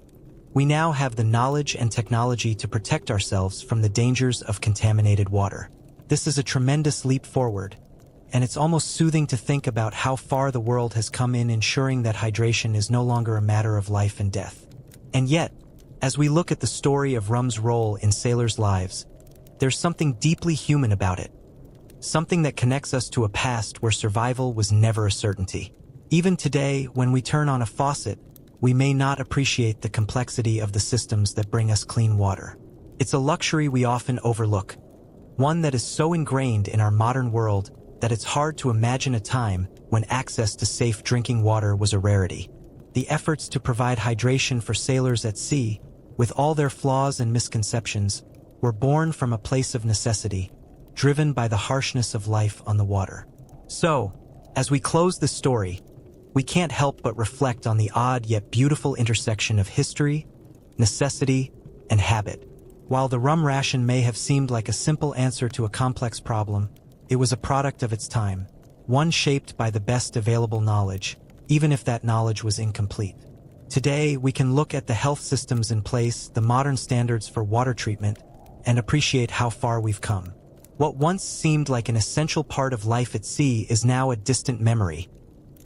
A: we now have the knowledge and technology to protect ourselves from the dangers of contaminated water. This is a tremendous leap forward, and it's almost soothing to think about how far the world has come in ensuring that hydration is no longer a matter of life and death. And yet, as we look at the story of rum's role in sailors' lives, there's something deeply human about it. Something that connects us to a past where survival was never a certainty. Even today, when we turn on a faucet, we may not appreciate the complexity of the systems that bring us clean water. It's a luxury we often overlook, one that is so ingrained in our modern world that it's hard to imagine a time when access to safe drinking water was a rarity. The efforts to provide hydration for sailors at sea, with all their flaws and misconceptions, were born from a place of necessity, driven by the harshness of life on the water. So, as we close this story, we can't help but reflect on the odd yet beautiful intersection of history, necessity, and habit. While the rum ration may have seemed like a simple answer to a complex problem, it was a product of its time, one shaped by the best available knowledge, even if that knowledge was incomplete. Today, we can look at the health systems in place, the modern standards for water treatment, and appreciate how far we've come. What once seemed like an essential part of life at sea is now a distant memory,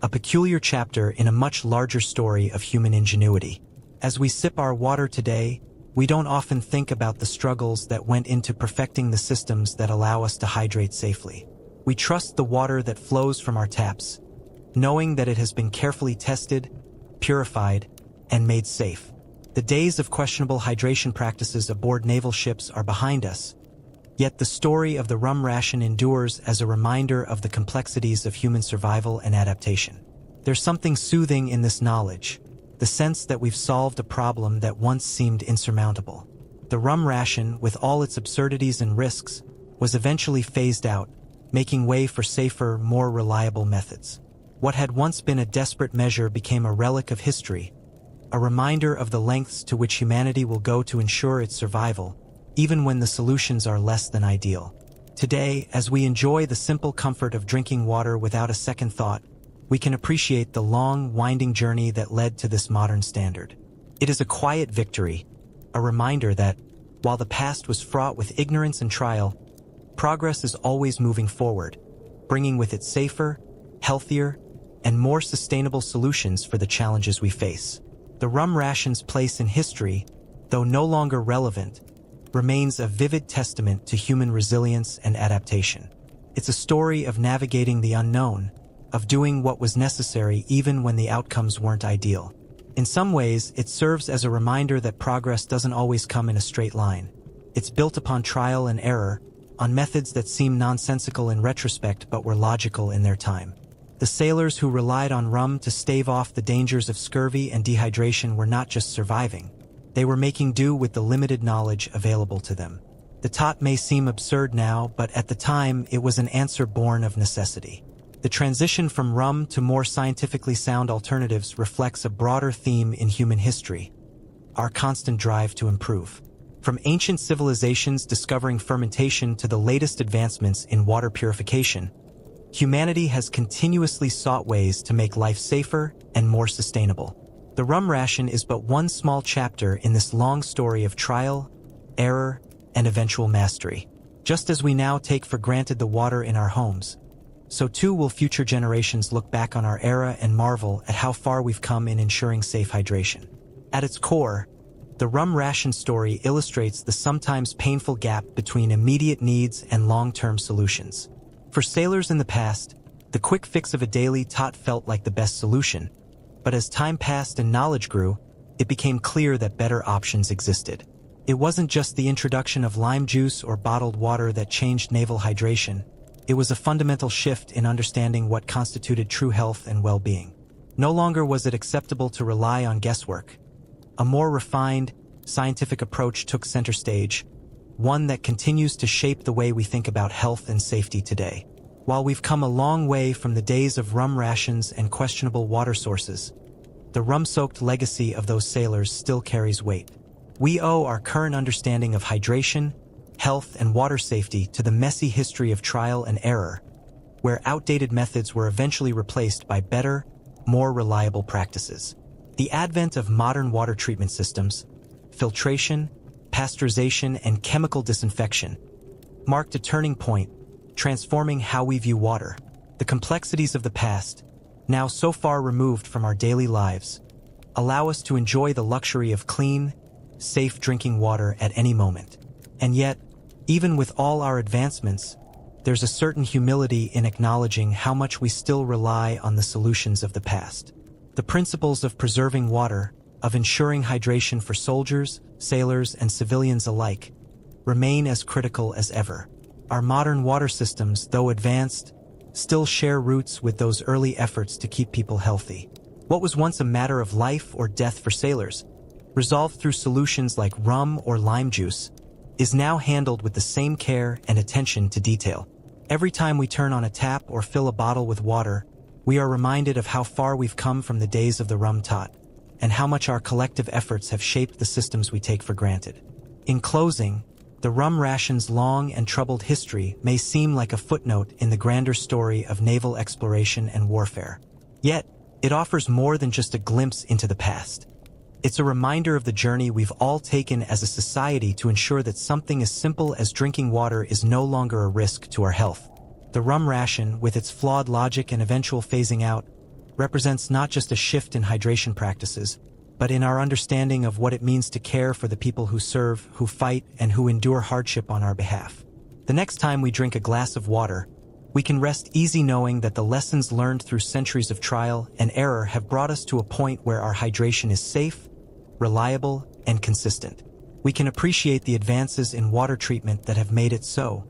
A: a peculiar chapter in a much larger story of human ingenuity. As we sip our water today, we don't often think about the struggles that went into perfecting the systems that allow us to hydrate safely. We trust the water that flows from our taps, knowing that it has been carefully tested, purified, and made safe. The days of questionable hydration practices aboard naval ships are behind us, yet the story of the rum ration endures as a reminder of the complexities of human survival and adaptation. There's something soothing in this knowledge, the sense that we've solved a problem that once seemed insurmountable. The rum ration, with all its absurdities and risks, was eventually phased out, making way for safer, more reliable methods. What had once been a desperate measure became a relic of history, a reminder of the lengths to which humanity will go to ensure its survival, even when the solutions are less than ideal. Today, as we enjoy the simple comfort of drinking water without a second thought, we can appreciate the long, winding journey that led to this modern standard. It is a quiet victory, a reminder that, while the past was fraught with ignorance and trial, progress is always moving forward, bringing with it safer, healthier, and more sustainable solutions for the challenges we face. The rum ration's place in history, though no longer relevant, remains a vivid testament to human resilience and adaptation. It's a story of navigating the unknown, of doing what was necessary even when the outcomes weren't ideal. In some ways, it serves as a reminder that progress doesn't always come in a straight line. It's built upon trial and error, on methods that seem nonsensical in retrospect but were logical in their time. The sailors who relied on rum to stave off the dangers of scurvy and dehydration were not just surviving. They were making do with the limited knowledge available to them. The thought may seem absurd now, but at the time it was an answer born of necessity. The transition from rum to more scientifically sound alternatives reflects a broader theme in human history: our constant drive to improve. From ancient civilizations discovering fermentation to the latest advancements in water purification, humanity has continuously sought ways to make life safer and more sustainable. The rum ration is but one small chapter in this long story of trial, error, and eventual mastery. Just as we now take for granted the water in our homes, so too will future generations look back on our era and marvel at how far we've come in ensuring safe hydration. At its core, the rum ration story illustrates the sometimes painful gap between immediate needs and long-term solutions. For sailors in the past, the quick fix of a daily tot felt like the best solution, but as time passed and knowledge grew, it became clear that better options existed. It wasn't just the introduction of lime juice or bottled water that changed naval hydration. It was a fundamental shift in understanding what constituted true health and well-being. No longer was it acceptable to rely on guesswork. A more refined, scientific approach took center stage, one that continues to shape the way we think about health and safety today. While we've come a long way from the days of rum rations and questionable water sources, the rum-soaked legacy of those sailors still carries weight. We owe our current understanding of hydration, health, and water safety to the messy history of trial and error, where outdated methods were eventually replaced by better, more reliable practices. The advent of modern water treatment systems, filtration, pasteurization, and chemical disinfection, marked a turning point, transforming how we view water. The complexities of the past, now so far removed from our daily lives, allow us to enjoy the luxury of clean, safe drinking water at any moment. And yet, even with all our advancements, there's a certain humility in acknowledging how much we still rely on the solutions of the past. The principles of preserving water, of ensuring hydration for soldiers, sailors, and civilians alike, remain as critical as ever. Our modern water systems, though advanced, still share roots with those early efforts to keep people healthy. What was once a matter of life or death for sailors, resolved through solutions like rum or lime juice, is now handled with the same care and attention to detail. Every time we turn on a tap or fill a bottle with water, we are reminded of how far we've come from the days of the rum tot, and how much our collective efforts have shaped the systems we take for granted. In closing, the rum ration's long and troubled history may seem like a footnote in the grander story of naval exploration and warfare. Yet, it offers more than just a glimpse into the past. It's a reminder of the journey we've all taken as a society to ensure that something as simple as drinking water is no longer a risk to our health. The rum ration, with its flawed logic and eventual phasing out, represents not just a shift in hydration practices, but in our understanding of what it means to care for the people who serve, who fight, and who endure hardship on our behalf. The next time we drink a glass of water, we can rest easy knowing that the lessons learned through centuries of trial and error have brought us to a point where our hydration is safe, reliable, and consistent. We can appreciate the advances in water treatment that have made it so,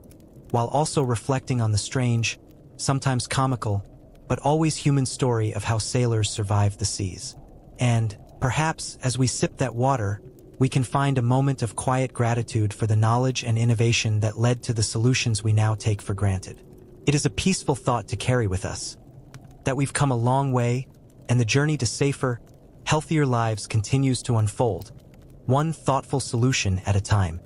A: while also reflecting on the strange, sometimes comical, but always human story of how sailors survived the seas. And, perhaps, as we sip that water, we can find a moment of quiet gratitude for the knowledge and innovation that led to the solutions we now take for granted. It is a peaceful thought to carry with us, that we've come a long way, and the journey to safer, healthier lives continues to unfold, one thoughtful solution at a time.